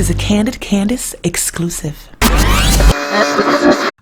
is a Candid Candice exclusive.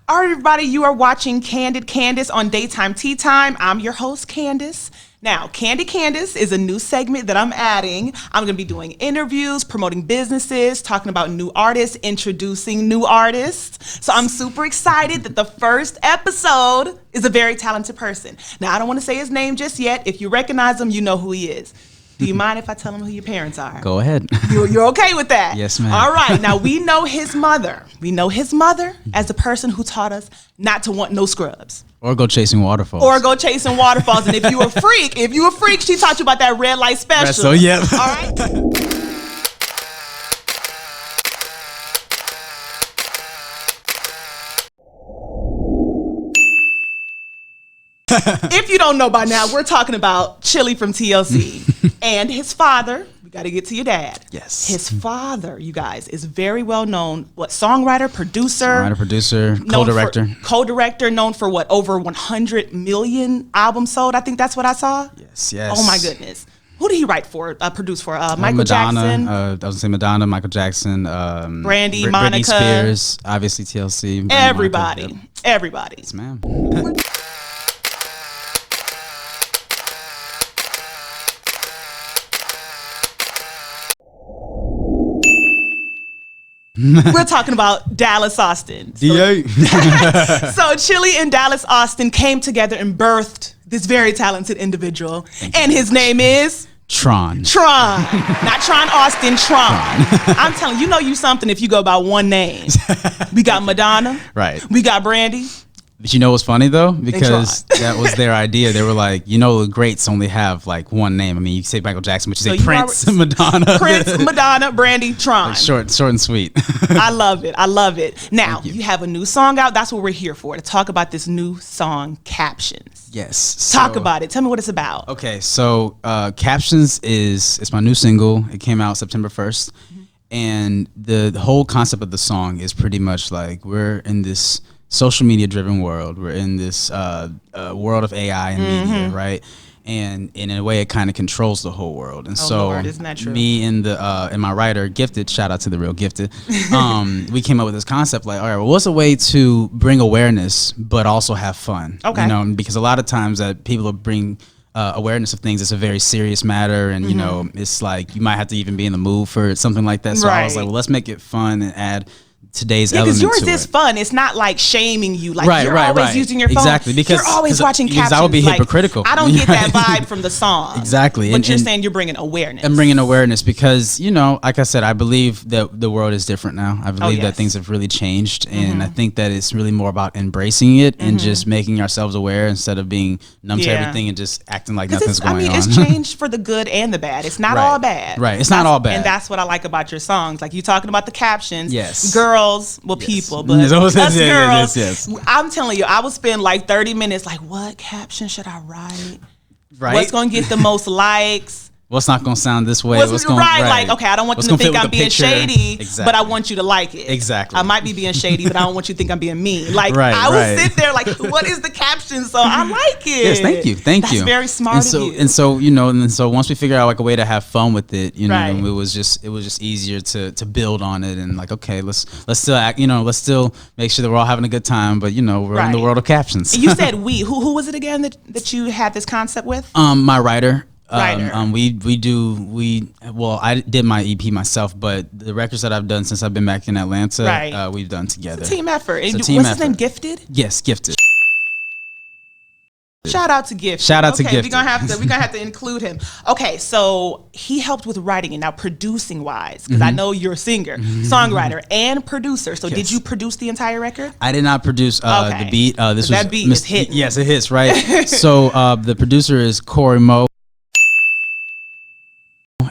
All right, everybody, you are watching Candid Candice on Daytime Tea Time. I'm your host, Candice. Now, Candid Candice is a new segment that I'm adding. I'm going to be doing interviews, promoting businesses, talking about new artists, introducing new artists. So I'm super excited that the first episode is a very talented person. Now, I don't want to say his name just yet. If you recognize him, you know who he is. Do you mind if I tell him who your parents are? Go ahead. You're okay with that? Yes, ma'am. All right. Now, we know his mother. We know his mother as the person who taught us not to want no scrubs. Or go chasing waterfalls. Or go chasing waterfalls. And if you a freak, she taught you about that red light special. So, yep. All right. If you don't know by now, we're talking about Chilli from TLC and his father. We got to get to your dad. Yes. His father, you guys, is very well known. Songwriter, producer, co-director. Co-director, known for over 100 million albums sold. I think that's what I saw. Yes. Oh my goodness. Who did he write for? Produce for? Michael Madonna, Jackson. I was gonna say Madonna, Michael Jackson, Brandy, Monica, Britney Spears, obviously TLC. Everybody. Monica, yep. Everybody. Yes, ma'am. We're talking about Dallas Austin. So Chilli and Dallas Austin came together and birthed this very talented individual. And his name is? Tron. Not Tron Austin, Tron. I'm telling you, you something if you go by one name. We got Madonna. Right. We got Brandy. But you know what's funny though? Because that was their idea. They were like, the greats only have like one name. I mean, you say Michael Jackson, but you say Prince, Madonna. Prince, Madonna, Brandy, Tron. Like short and sweet. I love it. Now, you have a new song out. That's what we're here for, to talk about this new song, Captions. Yes. Talk about it. Tell me what it's about. Okay, so Captions it's my new single. It came out September 1st. And the whole concept of the song is pretty much like we're in this social media driven world. We're in this world of AI and media, right? And in a way, it kind of controls the whole world. And Lord, isn't that true? Me and my writer, Gifted, shout out to the real Gifted, we came up with this concept like, all right, well, what's a way to bring awareness but also have fun? Okay. Because a lot of times that people will bring awareness of things, it's a very serious matter, and it's like you might have to even be in the mood for something like that. So I was like, well, let's make it fun and add today's element to it. Because yours is fun. It's not like shaming you. Like you're always using your phone. Exactly. Because you're always watching Captions. I would be hypocritical. I don't get that vibe from the song. Exactly. But you're saying you're bringing awareness. I'm bringing awareness because, like I said, I believe that the world is different now. I believe that things have really changed. And I think that it's really more about embracing it and just making ourselves aware instead of being numb to everything and just acting like nothing's going on. It's changed for the good and the bad. It's not all bad. Right. It's not all bad. And that's what I like about your songs. Like you talking about the captions. Yes. Girls, people, but us girls, I'm telling you, I would spend like 30 minutes like, what caption should I write? Right. What's going to get the most likes? What's not going to sound this way? What's going like, okay, I don't want them to think I'm being shady, but I want you to like it. Exactly. I might be being shady, but I don't want you to think I'm being mean. Like, I would sit there like, what is the caption? So I like it. Yes, thank you. That's very smart of you. And so once we figured out like a way to have fun with it, it was just easier to build on it and like, okay, let's still act, let's still make sure that we're all having a good time, but we're in the world of captions. You said we. Who was it again that you had this concept with? My writer. I did my EP myself, but the records that I've done since I've been back in Atlanta, we've done together. It's a team effort. What's his name? Gifted? Yes, Gifted. Shout out to Gifted. To Gifted. We're gonna have to include him. Okay, so he helped with writing and now producing wise, because I know you're a singer, songwriter, and producer. So did you produce the entire record? I did not produce the beat. That beat is hitting. Yes, it hits, right? So the producer is Cory Moe.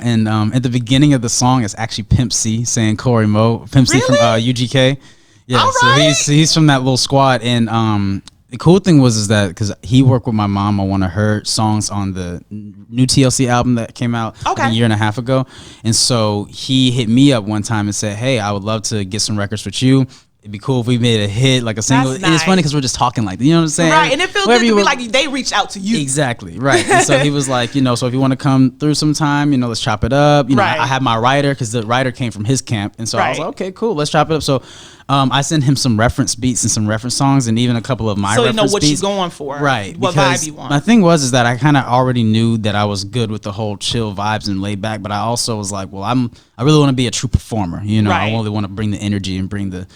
And at the beginning of the song, it's actually Pimp C saying Cory Moe. Pimp C from UGK. Yeah, so he's from that little squad. And the cool thing is that because he worked with my mom on one of her songs on the new TLC album that came out a year and a half ago. And so he hit me up one time and said, hey, I would love to get some records with you. it'd be cool if we made a hit, like a single. That's And it's funny nice. because we're just talking like that. You know what I'm saying? Right, and it feels Wherever good to you be were- like they reached out to you. Exactly, right. And so he was like, you know, so if you want to come through sometime, you know, let's chop it up. You know, Right. I have my writer because the writer came from his camp. And so I was Right. like, okay, cool, let's chop it up. So I sent him some reference beats and some reference songs and even a couple of my So you reference know what beats. you're going for. Right. What because vibe you want. my thing was that I kind of already knew that I was good with the whole chill vibes and laid back, but I also was like, well, I really want to be a true performer. You know, Right. I really want to bring the energy and bring the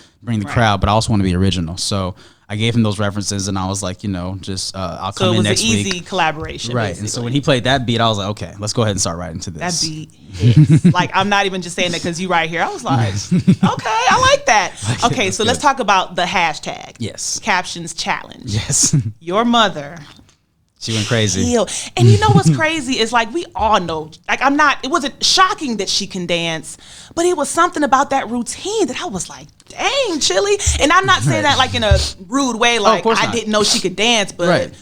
crowd, but I also want to be original. So I gave him those references and I was like, you know, just I'll So come it in was an next week. easy collaboration. Right. And so basically. when he played that beat, I was like, okay, let's go ahead and start writing to That this. beat hits. Like, I'm not even just saying that because you right here. I was like, okay, I like that. Okay, that's so let's good. talk about the hashtag. Yes. Captions challenge. Yes. Your mother. She went crazy. Heal. And you know what's crazy is like we all know, like it wasn't shocking that she can dance, but it was something about that routine that I was like, dang, Chilli. And I'm not saying that like in a rude way, like course I not. didn't know she could dance, but Right.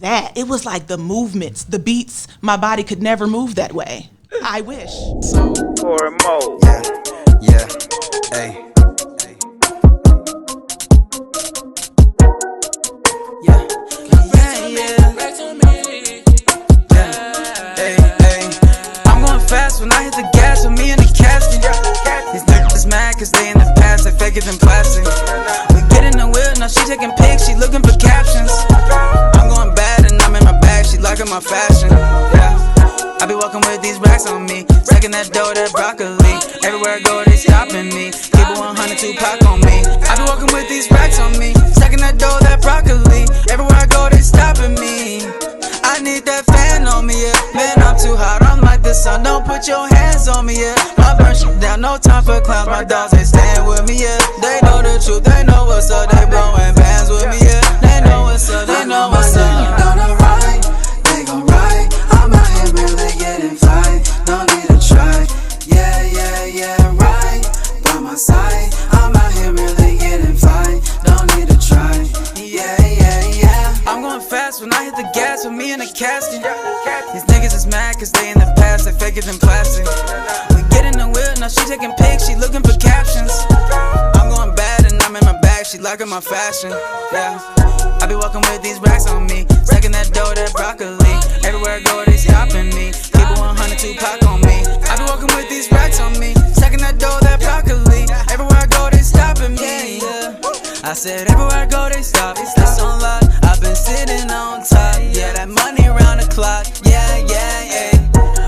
that, it was like the movements, the beats, my body could never move that way. I wish. Cory Moe. Yeah, hey. Yeah, hey. I'm going fast when I hit the gas with me in the casket. These niggas mad cause they in the past, they faker than plastic. We get in the wheel, now she taking pics, she looking for captions. I'm going bad and I'm in my bag, she liking my fashion. Yeah. I be walking with these racks on me, stacking that dough, that broccoli. Everywhere I go, they stopping me. Keep it 100, Tupac on me. I be walking with these racks on me, stacking that dough, that broccoli. Everywhere I go, they stopping me. I need that fan on me, yeah. Man, I'm too hot, I'm like the sun. Don't put your hands on me, yeah. My burn shit down, no time for clowns. My dogs, they stand with me, yeah. They know the truth, they know what's up. They blowing bands with me, yeah. They know what's up, they know what's up. Gonna ride, they gon' ride. I'm out here really getting fine. No need to try. Yeah, right. By my side, I'm out here really getting fine. Don't need to try. Yeah. I'm going fast when I hit the gas with me in the casket. These niggas is mad cause they in the past, they faker than plastic. We get in the wheel, now she taking pics, she looking for captions. I'm going bad and I'm in my bag, she liking my fashion. Yeah, I be walking with these racks on me, stacking that dough, that broccoli. Everywhere I go, they stopping me. Keep it 100, Tupac on me. I be walking with these racks on me, stacking that dough, that broccoli. Everywhere I go, they stopping me. Yeah. I said everywhere I go, they stop. That's on lock. I've been sitting on top. Yeah, that money round the clock. Yeah.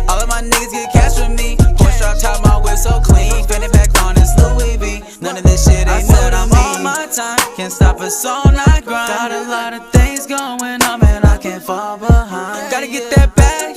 All of my niggas get cash with me. Push drop top, my whip so clean. Fanny pack on this Louis V. None of this shit ain't new to me. On my time, can't stop us all night grind. Got a lot of things going on, man. I can't fall behind. Gotta get that bag.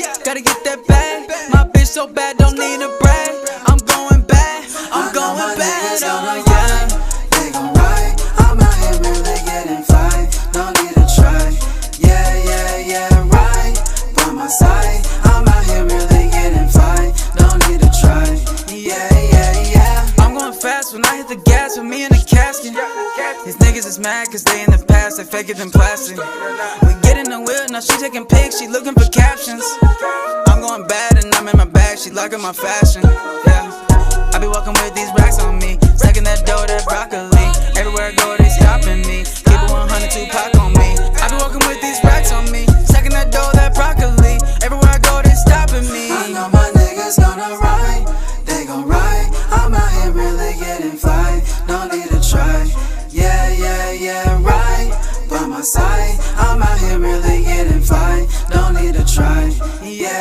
My bitch so bad, don't need a brag. I'm going bad. Niggas gonna Oh, yeah. ride, they gon' ride. I'm out here really getting fine. No need to try. Yeah, right. By my side, I'm out here really getting fine. No need to try. Yeah. I'm going fast when I hit the gas with me in the casket. These niggas is mad cause they in the past, they faker than plastic. We get in the wheel, now she taking pics, she looking for captions. I'm going bad and I'm in my bag, she liking my fashion. Yeah, I be walking with these racks on me, stacking that dough, that broccoli. Everywhere I go, they stopping me. Keep it 100, Tupac on me. I be walking with these racks on me, stacking that dough, that broccoli. Everywhere I go, they stopping me. I know my niggas gonna ride, they gon' ride. I'm out here really getting fine. No need to try. Yeah, right. By my side, I'm out here really getting fine. Don't need to try. Yeah.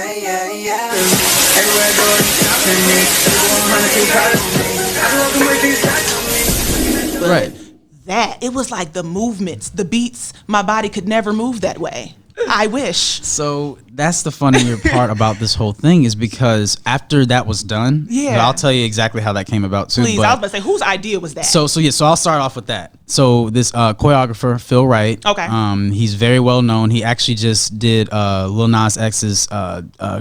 Everywhere I go, they stopping me. Keep it 100, Tupac on me. I be walking with these racks on me. Right. That, it was like the movements, the beats, my body could never move that way. I wish. So that's the funnier part about this whole thing is because after that was done, Yeah. I'll tell you exactly how that came about too. Please, but I was about to say, whose idea was that? So I'll start off with that. So this choreographer, Phil Wright. Okay. He's very well known. He actually just did Lil Nas X's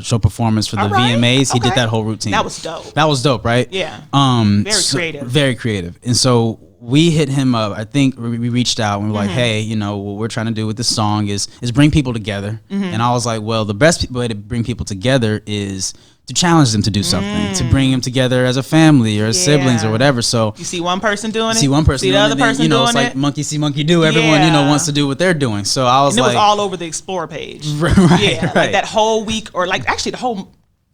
show performance for the All right. VMAs. He did Okay. that whole routine. That was dope. That was dope, right? Yeah. Very creative. Very creative. And so we hit him up. I think we reached out and we were like, hey, you know, what we're trying to do with this song is bring people together. And I was like, well, the best way to bring people together is to challenge them to do something, to bring them together as a family or as siblings or whatever. So you see one person doing it, see one person see the doing other it, person you know, doing it's like it. monkey see, monkey do. Everyone, you know, wants to do what they're doing. So I was and it like, was all over the Explore page. Right, like that whole week, or like actually the whole.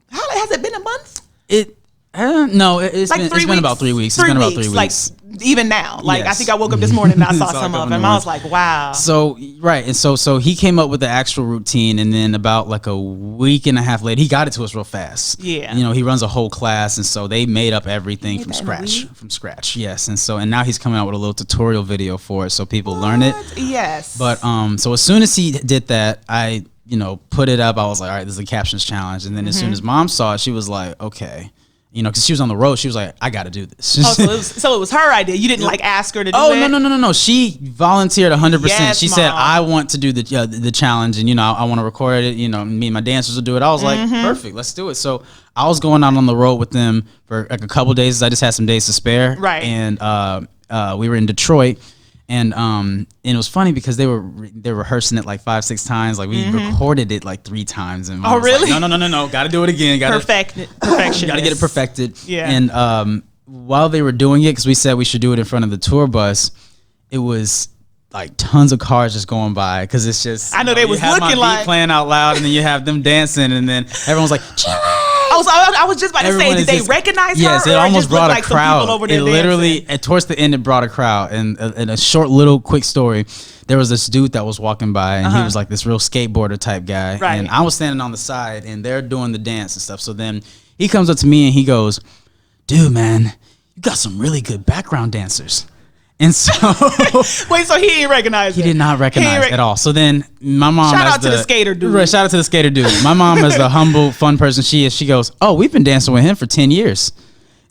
How has it been a month? No, it's like been about 3 weeks. It's been about 3 weeks. Like even now, like I Yes. think I woke up this morning and I saw Saw a some couple of new them. I was ones. like, wow. So right, and so he came up with the actual routine, and then about like a week and a half later, he got it to us real fast. Yeah. You know, he runs a whole class, and so they made up everything from that in a scratch. week? From scratch, yes. And now he's coming out with a little tutorial video for it, so people learn it. Yes. But so as soon as he did that, I put it up. I was like, all right, this is a captions challenge. And then as soon as mom saw it, she was like, okay. You know, because she was on the road, she was like, "I got to do this." So it was her idea. You didn't like ask her to do it. Oh no! She volunteered 100%. Yes, She said, Mom. "I want to do the challenge, and I want to record it. You know, me and my dancers will do it." I was like, "Perfect, let's do it." So I was going out on the road with them for like a couple days. I just had some days to spare, Right. And we were in Detroit, and it was funny because they were rehearsing it like 5-6 times. Like we recorded it like 3 times, and Mom was really? like, no, got to do it again. Perfection. Got to get it perfected. Yeah. And while they were doing it, because we said we should do it in front of the tour bus, it was like tons of cars just going by because it's just. I know they was you have my looking beat like playing out loud, and then you have them dancing, and then everyone's like. I was just about to Everyone say, is did they just- recognize yes, her? it or almost just brought looked a like some crowd. people over there It literally, dancing? towards the end, it brought a crowd. And in a short, little, quick story, there was this dude that was walking by, and he was like this real skateboarder type guy. Right. And I was standing on the side, and they're doing the dance and stuff. So then he comes up to me, and he goes, "Dude, man, you got some really good background dancers." And so Wait, so he didn't recognize he it? did not recognize at all. So then my mom, Shout as out to the skater dude. Right, shout out to the skater dude. My mom, as the humble, fun person she is, she goes, "Oh, we've been dancing with him for 10 years."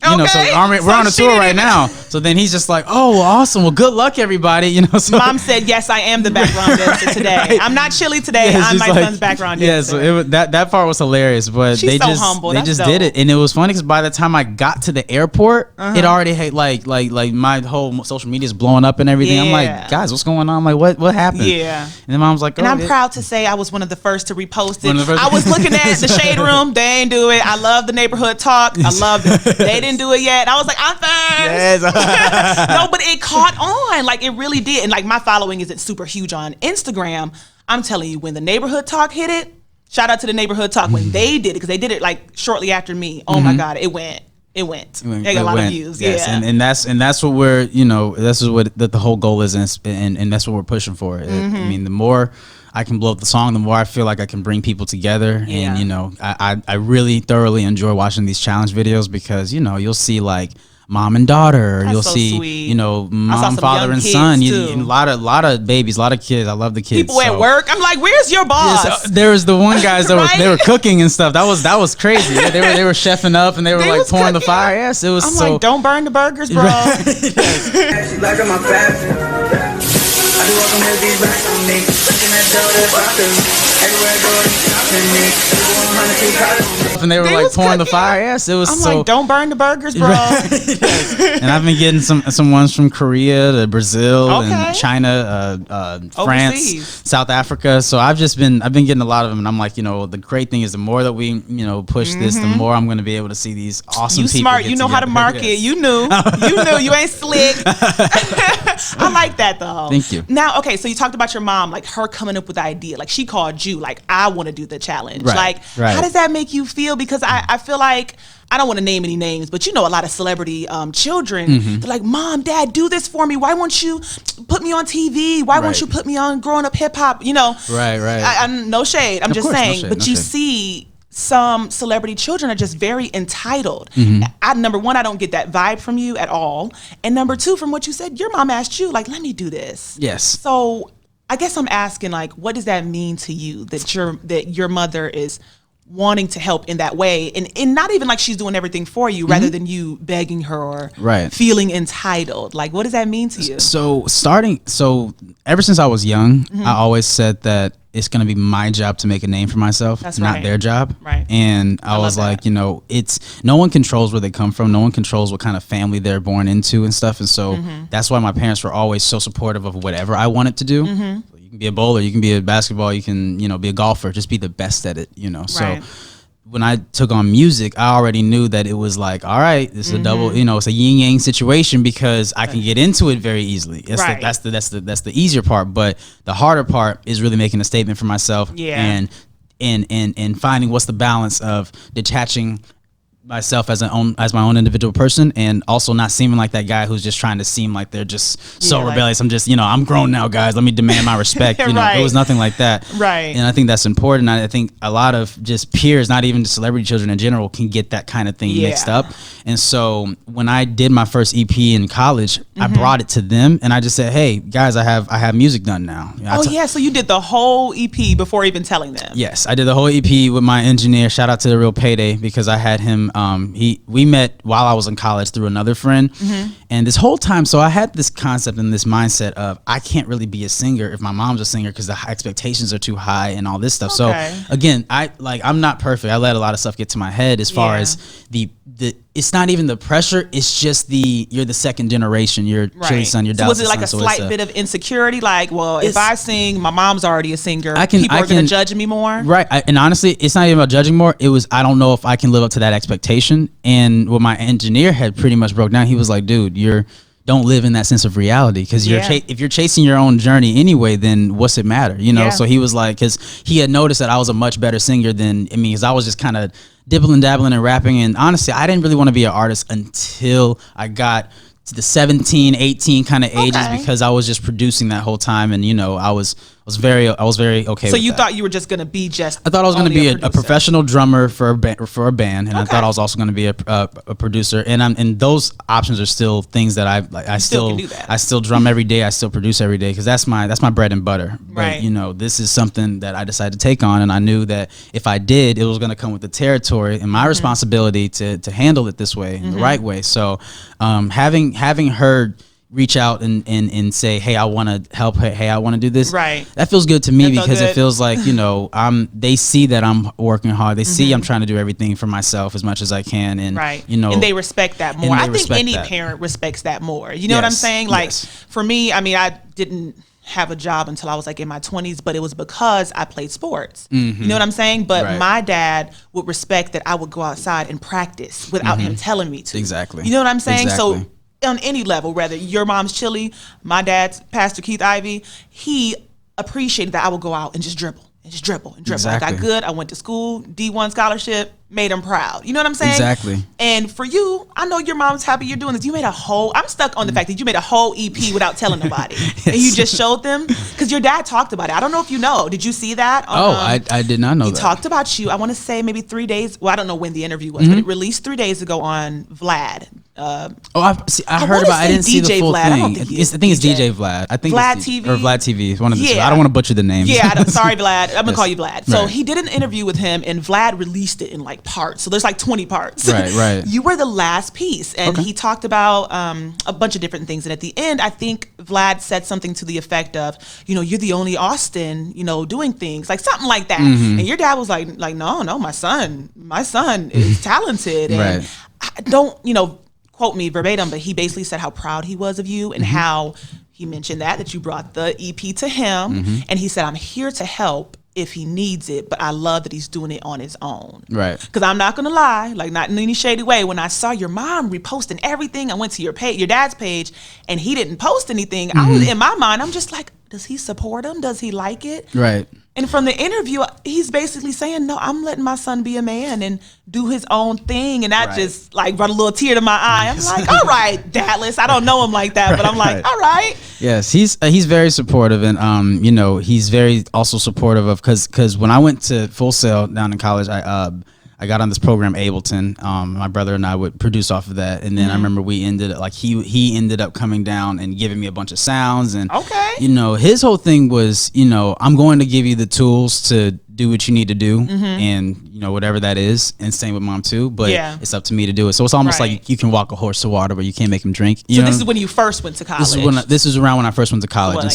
You know, so Okay. we're on a So she tour didn't right even- now. So then he's just like, "Oh, awesome. Well, good luck, everybody." You know, so Mom said, yes, I am the background dancer today. Right. I'm not Chilli today. Yeah, it's I'm my just like- son's background Yeah, dancer. so it was, that part was hilarious, but She's they so just humble. they That's just dope. did it, and it was funny because by the time I got to the airport, it already had like my whole social media is blowing up and everything. I'm Yeah. like, guys, what's going on? I'm like, what happened? Yeah. And then mom's like, And oh, I'm it- proud to say I was one of the first to repost it. One of the first- I was looking at the Shade Room. They ain't do it. I love the neighborhood talk. I loved it. They didn't do it yet. I was like, I'm first. No, but it caught on. Like, it really did. And, like, my following isn't super huge on Instagram. I'm telling you, when the neighborhood talk hit it, shout out to the neighborhood talk when they did it, because they did it, like, shortly after me. Oh, my God, it went. They got a lot of views. Yes, Yeah. and that's what we're that's what the whole goal is, and that's what we're pushing for. I mean, the more I can blow up the song, the more I feel like I can bring people together. Yeah. And I really thoroughly enjoy watching these challenge videos because you'll see like mom and daughter, or That's you'll so see sweet. mom, some father, young and kids, son. too. A lot of babies, a lot of kids. I love the kids. People at so- work, I'm like, where's your boss? Yes, there was the one guys that Right? they were cooking and stuff. That was crazy. They were chefing up and they were They like was pouring the cooking? fire. Yes, it was I'm so. like, don't burn the burgers, bro. She like on my fashion. I do welcome to these black on me. Looking at dough that's rocking. Everywhere I go, it's stopping me. People 100 too proud of me. And they were They like was pouring the cooking? fire. Yes, it was I'm so. like, don't burn the burgers, bro. And I've been getting some ones from Korea to Brazil Okay. and China, France, Overseas. South Africa. So I've been getting a lot of them, and I'm like, the great thing is the more that we push this, the more I'm going to be able to see these awesome You people. smart. get You know how to together. market. Yes. You knew. You ain't slick. I like that though. Thank you. Now, okay, so you talked about your mom, like her coming up with the idea. Like she called you, like, I want to do the challenge. Right, Like, right. how does that make you feel? Because I feel like, I don't want to name any names, but a lot of celebrity children, Mm-hmm. they're like, Mom, Dad, do this for me. Why won't you put me on TV? Why won't Right. you put me on Growing Up Hip Hop? Right. I'm no shade. I'm Of just course, no saying. shade, But no you shade. see some celebrity children are just very entitled. Number one, I don't get that vibe from you at all. And number two, from what you said, your mom asked you, like, let me do this. Yes. So I guess I'm asking, like, what does that mean to you that your mother is wanting to help in that way, and not even like she's doing everything for you, rather than you begging her or feeling entitled. Like, what does that mean to you? So ever since I was young, I always said that it's going to be my job to make a name for myself, not their job. Right. And I was like, that. you know, it's no one controls where they come from. No one controls what kind of family they're born into and stuff. And so that's why my parents were always so supportive of whatever I wanted to do. So you can be a bowler, you can be a basketball, you can, you know, be a golfer, just be the best at it, you know. So when I took on music, I already knew that it was like, all right, this is a double, you know, it's a yin yang situation, because I can get into it very easily. That's the easier part, but the harder part is really making a statement for myself and finding what's the balance of detaching myself as my own individual person, and also not seeming like that guy who's just trying to seem like they're just so rebellious. I'm just, you know, I'm grown now, guys, let me demand my respect. You know, it was nothing like that. And I think that's important. I think a lot of just peers, not even just celebrity children in general, can get that kind of thing mixed up. And so when I did my first EP in college, I brought it to them and I just said, hey guys, I have music done now. You know, so you did the whole EP before even telling them? Yes, I did the whole EP with my engineer. Shout out to The Real Payday, because I had him we met while I was in college through another friend. And this whole time, so I had this concept and this mindset of, I can't really be a singer if my mom's a singer, because the expectations are too high and all this stuff. So again, I'm not perfect. I let a lot of stuff get to my head as far as the it's not even the pressure, it's just you're the second generation, you're Chilli's son, you're Dallas' son. So was it like a slight bit of insecurity, like, well, if I sing, my mom's already a singer, people are going to judge me more? Right. And honestly, it's not even about judging more, it was, I don't know if I can live up to that expectation. And what my engineer had pretty much broke down, he was like, dude, don't live in that sense of reality, because if you're chasing your own journey anyway, then what's it matter, you know? So he was like, because he had noticed that I was a much better singer than me, because I was just kind of dibbling, dabbling, and rapping. And honestly, I didn't really want to be an artist until I got to the 17, 18 kind of ages, because I was just producing that whole time. And, you know, I was very okay. So you thought you were just going to be I thought I was going to be a professional drummer for a band, and I thought I was also going to be a producer. And those options are still things that I still drum every day. I still produce every day, because that's my bread and butter. But you know, this is something that I decided to take on, and I knew that if I did, it was going to come with the territory and my responsibility to handle it this way, in the right way. So having her reach out and say, hey, I want to help, hey, I want to do this, that feels good to me, because it feels like, you know, they see that I'm working hard, they see I'm trying to do everything for myself as much as I can, and you know, and they respect that more. I think any parent respects that more, you know what I'm saying? Like for me, I mean, I didn't have a job until I was like in my 20s, but it was because I played sports. You know what I'm saying? But my dad would respect that I would go outside and practice without him telling me to. Exactly. You know what I'm saying? So on any level, whether your mom's Chilli, my dad's Pastor Keith Ivy, he appreciated that I would go out and just dribble. I got good. I went to school, D1 scholarship, made him proud. You know what I'm saying? Exactly. And for you, I know your mom's happy you're doing this. You made I'm stuck on the fact that you made a whole EP without telling nobody. And you just showed them, because your dad talked about it. I don't know if you know. Did you see that? I did not know that. He talked about you, I want to say maybe 3 days. Well, I don't know when the interview was, but it released 3 days ago on Vlad. I heard about. I didn't see the full Vlad. thing. I think it's DJ Vlad. I think Vlad it's TV or Vlad TV. It's one of the two. I don't want to butcher the names. Sorry, Vlad. I'm gonna call you Vlad. So he did an interview with him, and Vlad released it in like parts. So there's like 20 parts. Right. You were the last piece, and he talked about a bunch of different things. And at the end, I think Vlad said something to the effect of, you know, you're the only Austin, you know, doing things, like something like that. And your dad was like, no, my son is talented, and I don't, you know, quote me verbatim, but he basically said how proud he was of you, and how he mentioned that you brought the EP to him, and he said, I'm here to help if he needs it, but I love that he's doing it on his own. Right. Because I'm not gonna lie, like, not in any shady way, when I saw your mom reposting everything, I went to your dad's page, and he didn't post anything. I was, in my mind, I'm just like, does he support him? Does he like it? Right. And from the interview, he's basically saying, no, I'm letting my son be a man and do his own thing. And that just like brought a little tear to my eye. I'm like, all right, Dallas. I don't know him like that, but I'm like, all right. Yes, he's very supportive, and you know, he's very also supportive of, because when I went to Full Sail down in college, I got on this program, Ableton. My brother and I would produce off of that, and then I remember we ended up, like, he ended up coming down and giving me a bunch of sounds, and you know, his whole thing was, you know, I'm going to give you the tools to do what you need to do, and you know whatever that is, and same with mom too. But it's up to me to do it. So it's almost like you can walk a horse to water, but you can't make him drink. You know? This is when you first went to college. This is around when I first went to college, What, and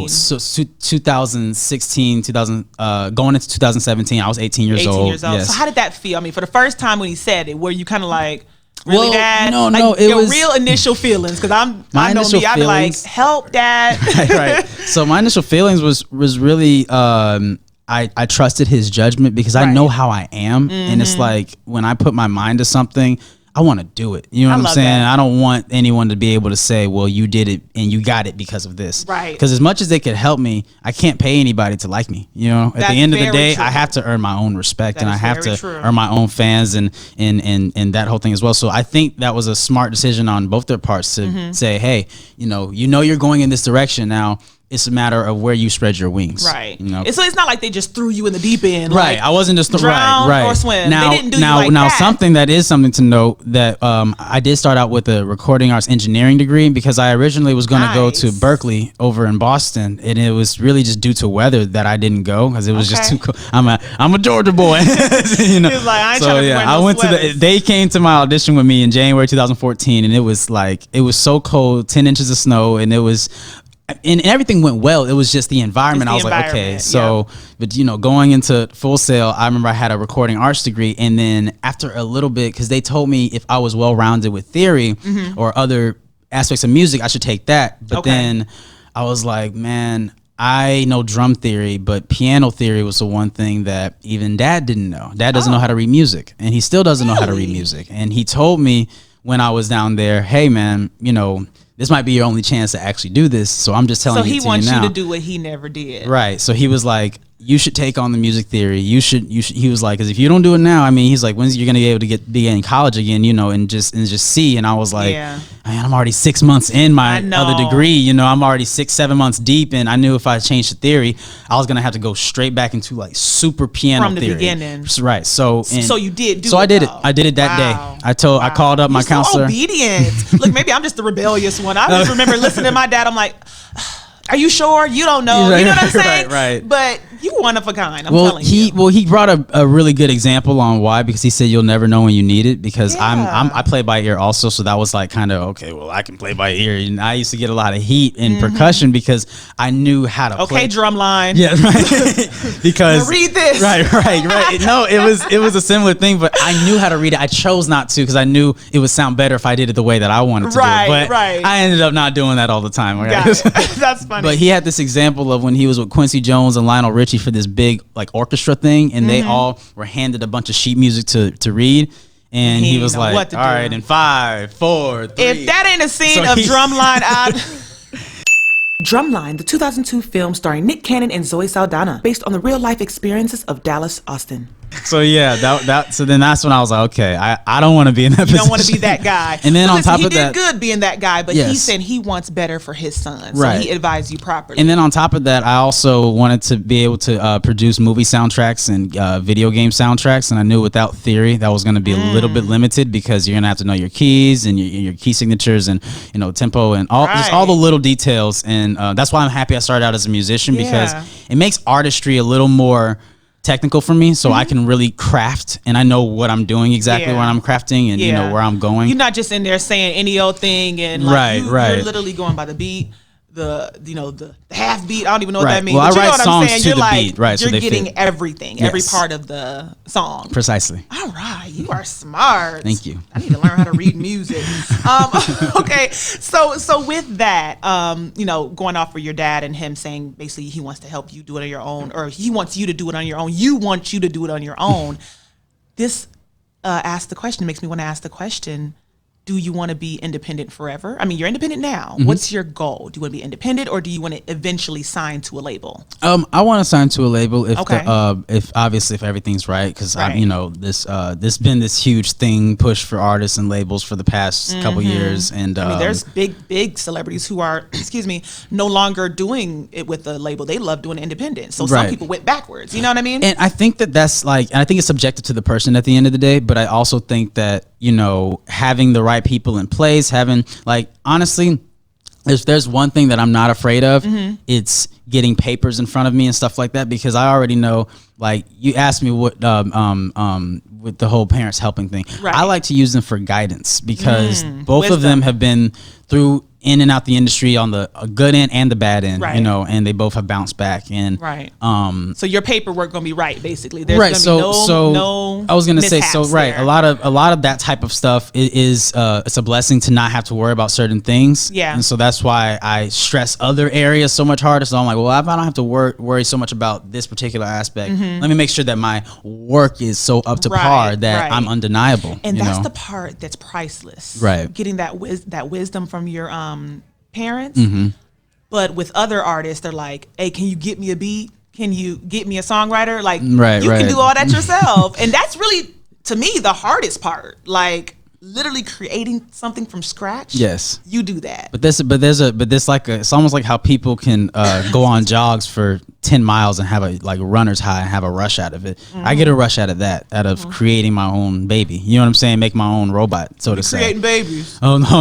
so 2016, going into 2017, I was 18 years 18 old. years old. Yes. So how did that feel? I mean, for the first time when he said it, were you kind of like, really, Well, Dad? no, like, it your was real initial feelings. Because I know me, I'd be like, help, Dad. right. So my initial feelings was really I trusted his judgment because I know how I am, and it's like when I put my mind to something, I want to do it. You know what I'm saying? That. I don't want anyone to be able to say, well, you did it and you got it because of this. Right. Because as much as they could help me, I can't pay anybody to like me. You know, at the end of the day, I have to earn my own respect, and I have to earn my own fans and that whole thing as well. So I think that was a smart decision on both their parts to say, hey, you know you're going in this direction now. It's a matter of where you spread your wings. Right. You know? So it's not like they just threw you in the deep end. Right. Like, I wasn't just drown right. or swim. Now, they didn't do you like that. something to note that I did start out with a recording arts engineering degree because I originally was going to go to Berkeley over in Boston, and it was really just due to weather that I didn't go because it was just too cold. I'm a Georgia boy. You know. He was like, I ain't so trying to yeah, wear no I went sweaters. they came to my audition with me in January 2014, and it was so cold, 10 inches of snow, and it was. And everything went well. It was just the environment. I was like, okay, so, but going into Full Sail, I remember I had a recording arts degree. And then after a little bit, because they told me if I was well-rounded with theory or other aspects of music, I should take that. But then I was like, man, I know drum theory, but piano theory was the one thing that even Dad didn't know. Dad doesn't know how to read music, and he still doesn't know how to read music. And he told me when I was down there, hey, man, this might be your only chance to actually do this. So I'm just telling you now. So he wants you to do what he never did. Right. So he was like, you should take on the music theory. You should. He was like, because if you don't do it now, I mean, he's like, when's you gonna be able to be in college again? And just see. And I was like, man, I'm already 6 months in my other degree. I'm already 6-7 months deep, and I knew if I changed the theory, I was gonna have to go straight back into like super piano from the theory. beginning. Right. So you did do. So it, I did it. though. I did it that day. I called up my You're counselor. So obedient. Look, maybe I'm just the rebellious one. I just remember listening to my dad. I'm like, are you sure? You don't know. You know what I'm saying? Right. But you one of a kind. I'm telling you. He brought a really good example on why, because he said you'll never know when you need it, because I play by ear also, so that was like kind of okay. Well, I can play by ear, and I used to get a lot of heat in percussion because I knew how to play. Okay, drum line. Yeah, right. Because now read this. Right. No, it was a similar thing, but I knew how to read it. I chose not to because I knew it would sound better if I did it the way that I wanted to do it. But I ended up not doing that all the time. Right? That's funny. But he had this example of when he was with Quincy Jones and Lionel Richie for this big like orchestra thing, and they all were handed a bunch of sheet music to read, and he was like, all right, in 5, 4, 3. If that ain't a scene of Drumline, Drumline, the 2002 film starring Nick Cannon and Zoe Saldana, based on the real-life experiences of Dallas Austin. So yeah, so then that's when I was like, okay, I don't want to be in that position. You don't want to be that guy. And then on top of that, he did good being that guy, but he said he wants better for his son, so he advised you properly. And then on top of that, I also wanted to be able to produce movie soundtracks and video game soundtracks, and I knew without theory that was going to be a little bit limited because you're going to have to know your keys and your key signatures and tempo and just all the little details. And that's why I'm happy I started out as a musician, because it makes artistry a little more technical for me, so I can really craft, and I know what I'm doing exactly when I'm crafting, and where I'm going. You're not just in there saying any old thing, and like you're literally going by the beat, the half beat. I don't even know what that means. Well, but I write songs to you're the like, beat, right? You're so getting fit. everything, every part of the song. Precisely. All right, you are smart. Thank you. I need to learn how to read music. Okay, so with that, going off for your dad and him saying basically he wants to help you do it on your own, or he wants you to do it on your own. You want you to do it on your own. This makes me want to ask the question. Do you want to be independent forever? I mean, you're independent now. Mm-hmm. What's your goal? Do you want to be independent, or do you want to eventually sign to a label? I want to sign to a label if if everything's right, because this been this huge thing push for artists and labels for the past couple years, and I mean, there's big celebrities who are no longer doing it with a label. They love doing it independent. So some people went backwards. You know what I mean? And I think that's and I think it's subjective to the person at the end of the day. But I also think that having the right people in place, having honestly, if there's one thing that I'm not afraid of, it's getting papers in front of me and stuff like that, because I already know, like, you asked me what with the whole parents helping thing. Right. I like to use them for guidance, because both of them have been through in and out the industry on the good end and the bad end, Right. you know, and they both have bounced back. And Right. So your paperwork gonna be right, basically. There's right. gonna be So no I was gonna say, so mishaps right. there. A lot of that type of stuff is it's a blessing to not have to worry about certain things. Yeah. And so that's why I stress other areas so much harder. So I'm like, well, if I don't have to worry so much about this particular aspect, let me make sure that my work is so up to par that right. I'm undeniable. And you that's know? the part that's priceless. Right. Getting that wisdom from your parents. Mm-hmm. But with other artists, they're like, hey, can you get me a beat? Can you get me a songwriter? Like, Right, you right. can do all that yourself. And that's really, to me, the hardest part. Like, literally creating something from scratch. Yes. You do that. But this like it's almost like how people can go on jogs for 10 miles and have a like runner's high and have a rush out of it. I get a rush out of that, out of creating my own baby. You know what I'm saying? Make my own robot, so to say. Creating babies. Oh no!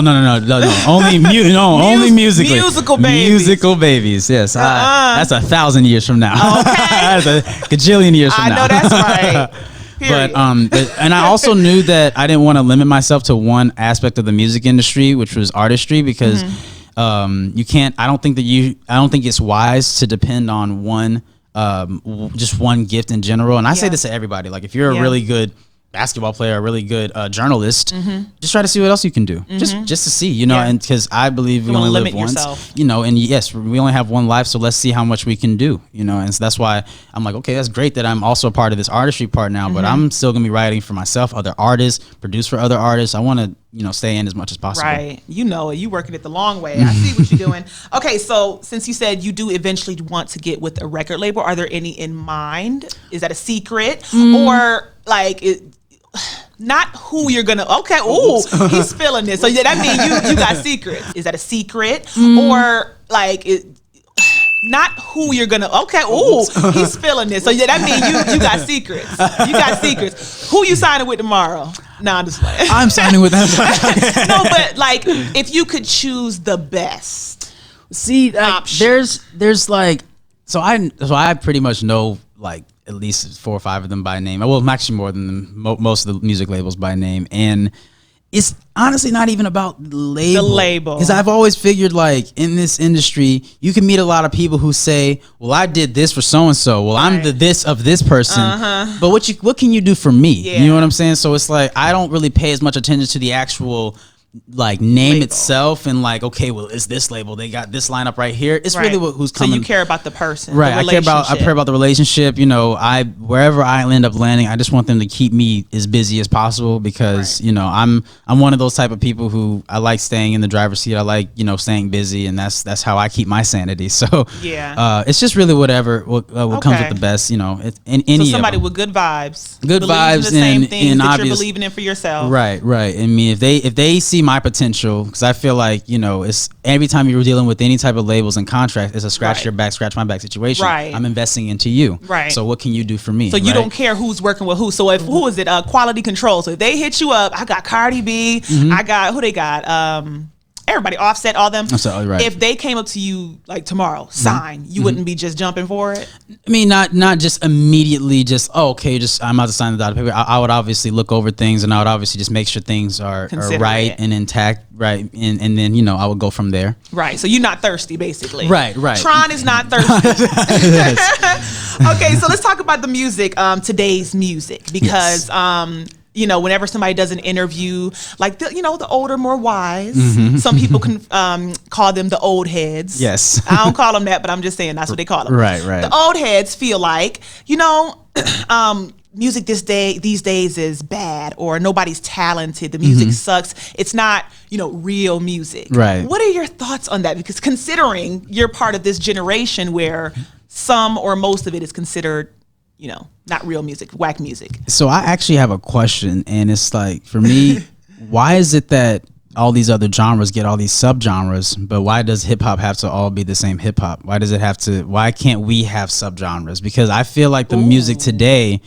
Only only musically. Musical babies. Musical babies. Yes, that's 1,000 years from now. Okay. That's a gajillion years from I now. know that's right. Period. But and I also knew that I didn't want to limit myself to one aspect of the music industry, which was artistry, because you can't. I don't think it's wise to depend on one, just one gift in general. And I say this to everybody: like, if you're a really good basketball player, a really good journalist, just try to see what else you can do, just to see, you know. And because I believe we only live once, yourself. you know, and yes, we only have one life, so let's see how much we can do, you know. And so that's why I'm like, okay, that's great that I'm also a part of this artistry part now, but I'm still gonna be writing for myself, other artists, produce for other artists. I want to, you know, stay in as much as possible. Right. You know it. You working it the long way. I see what you're doing. Okay, so since you said you do eventually want to get with a record label, are there any in mind? Is that a secret? Or like not who you're gonna, okay, ooh, he's feeling this. So yeah, that means you got secrets. Is that a secret? Or like not who you're gonna, okay, ooh, he's feeling this. So yeah, that means you got secrets. You got secrets. Who you signing with tomorrow? Nah, I'm just playing. I'm signing with them. No, but like, if you could choose the best. See, option. there's like, so I pretty much know like at least 4 or 5 of them by name. Well, actually more than them, most of the music labels by name. And it's honestly not even about the label. Because I've always figured, like, in this industry, you can meet a lot of people who say, well, I did this for so-and-so. Well, I'm the this of this person. But what can you do for me? Yeah. You know what I'm saying? So it's like, I don't really pay as much attention to the actual like name label itself, and like, okay, well, it's this label, they got this lineup right here. It's really who's coming. So you care about the person, right? The I care about the relationship. You know, wherever I end up landing, I just want them to keep me as busy as possible, because you know, I'm one of those type of people who I like staying in the driver's seat. I like, you know, staying busy, and that's how I keep my sanity. So yeah, it's just really what comes with the best. You know, any somebody with good vibes, good vibes, in the same and things that obvious, you're believing in for yourself. Right. I mean, if they see my potential, because I feel like, you know, it's every time you're dealing with any type of labels and contracts, it's a scratch your back, scratch my back situation. Right. I'm investing into you. Right. So what can you do for me? So you don't care who's working with who. So if who is it? Quality Control. So if they hit you up, I got Cardi B. I got who they got. Everybody, Offset, all them. Right. If they came up to you like tomorrow, sign, you wouldn't be just jumping for it? I mean, not just immediately just, I'm about to sign the dotted paper. I would obviously look over things, and I would obviously just make sure things are right and intact, right? And then, you know, I would go from there. Right. So you're not thirsty, basically. Right. Tron is not thirsty. Okay, so let's talk about the music, today's music, because you know, whenever somebody does an interview, like the older, more wise, some people can call them the old heads. Yes. I don't call them that, but I'm just saying that's what they call them. Right. The old heads feel like, you know, music these days is bad, or nobody's talented. The music sucks. It's not, you know, real music. Right. What are your thoughts on that? Because considering you're part of this generation where some or most of it is considered, you know, not real music, whack music. So I actually have a question, and it's like, for me, why is it that all these other genres get all these subgenres, but why does hip hop have to all be the same hip hop? Why can't we have subgenres? Because I feel like the music today,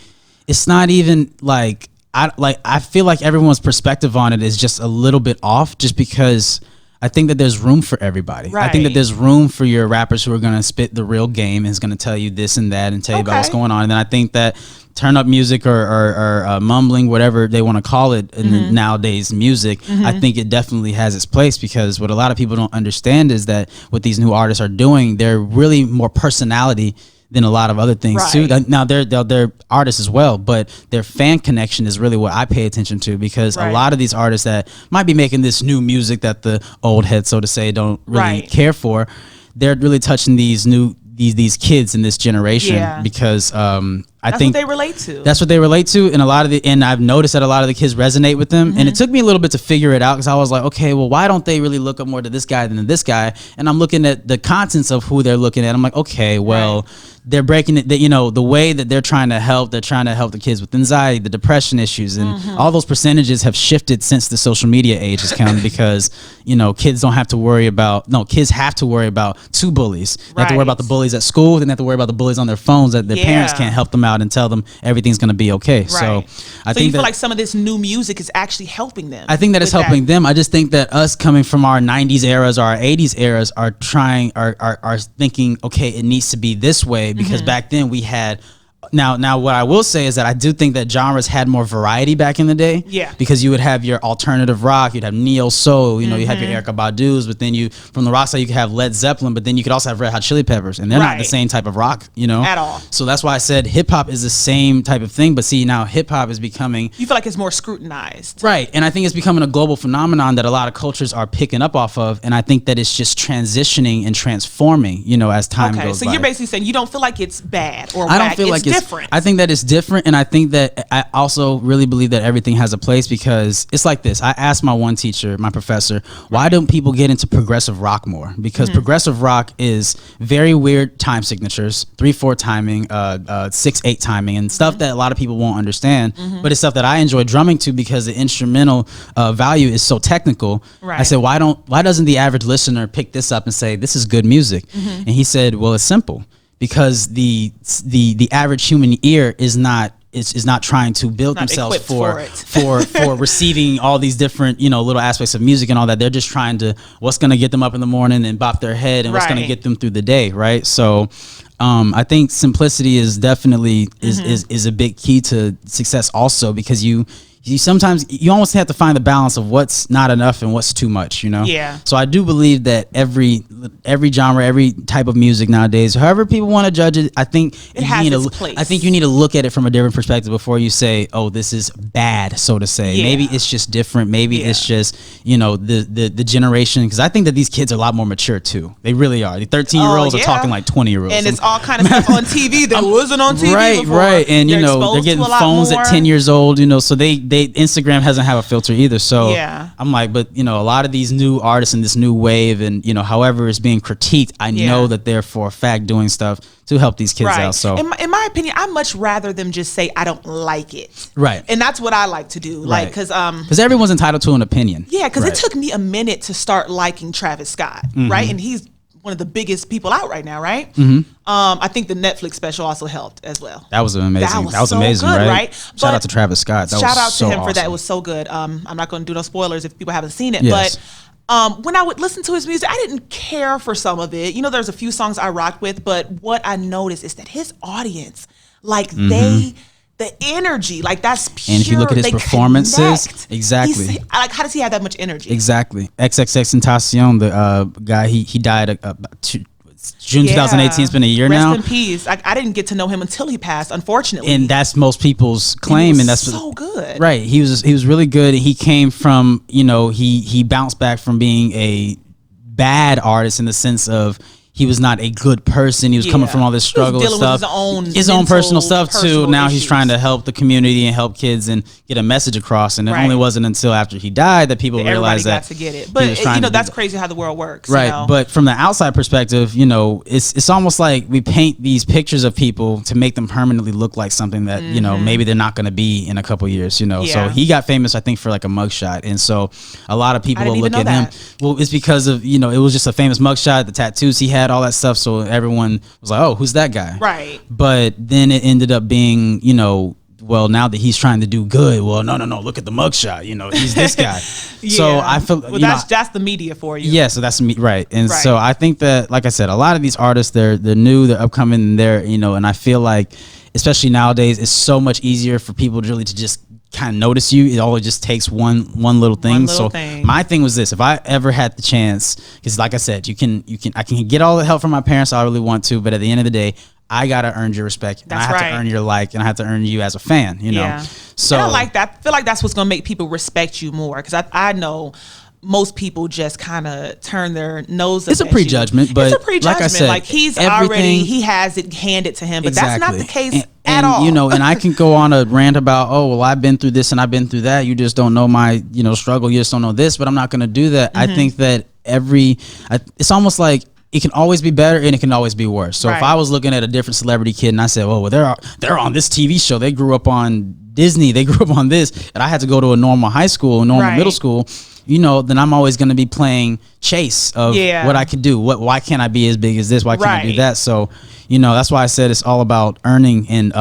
it's not even like, I feel like everyone's perspective on it is just a little bit off, just because I think that there's room for everybody. I think that Right. there's room for your rappers who are going to spit the real game and is going to tell you this and that and tell you about what's Okay. going on. And then I think that turn up music or mumbling, whatever they want to call it in the nowadays music, I think it definitely has its place, because what a lot of people don't understand is that what these new artists are doing, they're really more personality than a lot of other things too. Right. Now they're artists as well, but their fan connection is really what I pay attention to, because a Right. lot of these artists that might be making this new music that the old heads, so to say, don't really Right. care for, they're really touching these kids in this generation, Yeah. because I That's think what they relate to. that's what they relate to, and I've noticed that a lot of the kids resonate with them. And it took me a little bit to figure it out, because I was like, okay, well, why don't they really look up more to this guy than to this guy? And I'm looking at the contents of who they're looking at. I'm like, okay, well, they're breaking it. That, the way that they're trying to help the kids with anxiety, the depression issues, and all those percentages have shifted since the social media age has come, because kids don't have to worry about kids have to worry about two bullies. They have to worry about the Right. bullies at school, then they have to worry about the bullies on their phones that their parents Yeah. can't help them out and tell them everything's going to be okay. Right. So I so think you feel that like some of this new music is actually helping them. I think that it's with helping them. I just think that us coming from our 90s eras or our 80s eras are thinking, okay, it needs to be this way, because back then we had. Now, what I will say is that I do think that genres had more variety back in the day. Yeah. Because you would have your alternative rock, you'd have neo soul, you have your Erykah Badu's, but then from the rock side you could have Led Zeppelin, but then you could also have Red Hot Chili Peppers, and they're not the Right. same type of rock, At all. So that's why I said hip hop is the same type of thing, but see, now hip hop is becoming You feel like it's more scrutinized. right, and I think it's becoming a global phenomenon that a lot of cultures are picking up off of, and I think that it's just transitioning and transforming, as time Okay, goes so by. you're basically saying you don't feel like it's bad or I don't whack. feel like it's different. I think that it's different, and I think that I also really believe that everything has a place, because it's like this. I asked my one teacher, my professor, why don't people get into progressive rock more? Because progressive rock is very weird time signatures, 3/4 timing, 6/8 timing, and stuff that a lot of people won't understand. But it's stuff that I enjoy drumming to, because the instrumental value is so technical. Right. I said, why doesn't the average listener pick this up and say, this is good music? And he said, well, it's simple. Because the average human ear is not trying to build Not themselves equipped for receiving all these different little aspects of music and all that. They're just trying to what's going to get them up in the morning and bop their head, and what's going to Right. get them through the day, right? So I think simplicity is definitely is a big key to success also, because you sometimes you almost have to find the balance of what's not enough and what's too much, Yeah. So I do believe that every genre, every type of music nowadays, however people want to judge it, I think It has you need its to, place. I think you need to look at it from a different perspective before you say, oh, this is bad, so to say. Yeah. Maybe it's just different. Maybe Yeah. it's just the generation, because I think that these kids are a lot more mature too. They really are. The 13-year-olds yeah. are talking like 20-year-olds. and it's all kind of stuff on TV that wasn't on TV Right, before. right, and You're they're exposed getting to a lot phones more. at 10 years old. So they Instagram hasn't have a filter either. So Yeah. I'm like, but a lot of these new artists and this new wave, and however it's being critiqued, I Yeah. know that they're for a fact doing stuff to help these kids out. So in my opinion, I'd much rather them just say I don't like it. Right. And that's what I like to do. Like, Right. because everyone's entitled to an opinion. yeah, because Right. it took me a minute to start liking Travis Scott, right? And he's one of the biggest people out right now, right? I think the Netflix special also helped as well. That was amazing. That was so amazing, good, right? right? Shout But out to Travis Scott. That shout was out so to him for that. It awesome. was so good. I'm not going to do no spoilers if people haven't seen it, Yes. but when I would listen to his music, I didn't care for some of it. There's a few songs I rocked with, but what I noticed is that his audience, like the energy, like that's pure. And if you look at his they performances, connect. exactly. Like, how does he have that much energy? Exactly. XXXTentacion, the guy, he died June 2018. It's been a year now. Rest in peace. I didn't get to know him until he passed, unfortunately. And that's most people's claim, was and that's so good. Right. He was really good. He came from, he bounced back from being a bad artist in the sense of he was not a good person. He was coming Yeah. from all this He was struggle and dealing with stuff. his own personal mental, stuff too. personal Now he's issues. trying to help the community and help kids and get a message across. And it Right. only wasn't until after he died that people Everybody realized got that to get it. he But was trying to do that's that. crazy how the world works. Right, but from the outside perspective, it's almost like we paint these pictures of people to make them permanently look like something that maybe they're not going to be in a couple years. So Yeah. he got famous, I think, for like a mugshot, and so a lot of people I will didn't look even at know him. that. Well, it's because of it was just a famous mugshot, the tattoos he had, all that stuff. So everyone was like, "Oh, who's that guy?" Right. But then it ended up being well, now that he's trying to do good, well, no, look at the mugshot, he's this guy. So I feel that's the media for you. Yeah, so that's me, right? And so I think that, like I said, a lot of these artists, they're new, they're upcoming, and they're and I feel like, especially nowadays, it's so much easier for people really to just kind of notice you. It all just takes one little thing. My thing was this: if I ever had the chance, because like I said, I can get all the help from my parents I really want to, but at the end of the day, I gotta earn your respect, and I have to earn your like, and I have to earn you as a fan. So and I like that. I feel like that's what's gonna make people respect you more, because I know most people just kind of turn their nose up. It's a prejudgment, but it's a prejudgment. Like I said, like he has it handed to him, but that's not the case at and, all. And I can go on a rant about, oh, well, I've been through this and I've been through that. You just don't know my, struggle. You just don't know this, but I'm not going to do that. I think that it's almost like it can always be better and it can always be worse. So if I was looking at a different celebrity kid and I said, well, they're on this TV show. They grew up on Disney. They grew up on this. And I had to go to a normal high school, a normal middle school. Then I'm always going to be playing chase of what I can do. Why can't I be as big as this? Why can't I do that? So, that's why I said it's all about earning and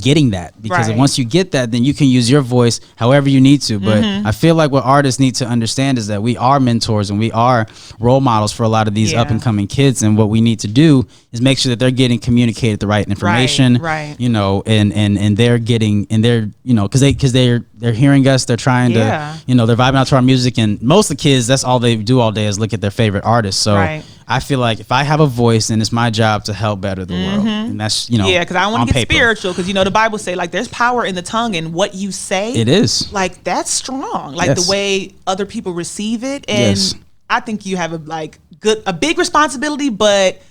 getting that, because once you get that, then you can use your voice however you need to. But I feel like what artists need to understand is that we are mentors and we are role models for a lot of these up and coming kids. And what we need to do is make sure that they're getting communicated the right information, and they're getting, and they're, because they're hearing us, they're trying to, they're vibing out to our music. And most of the kids, that's all they do all day is look at their favorite artists. So I feel like if I have a voice, then it's my job to help better the world. And that's, because I don't want to get spiritual, because the Bible say, like, there's power in the tongue, and what you say, it is like, that's strong, like the way other people receive it. And I think you have a big responsibility, but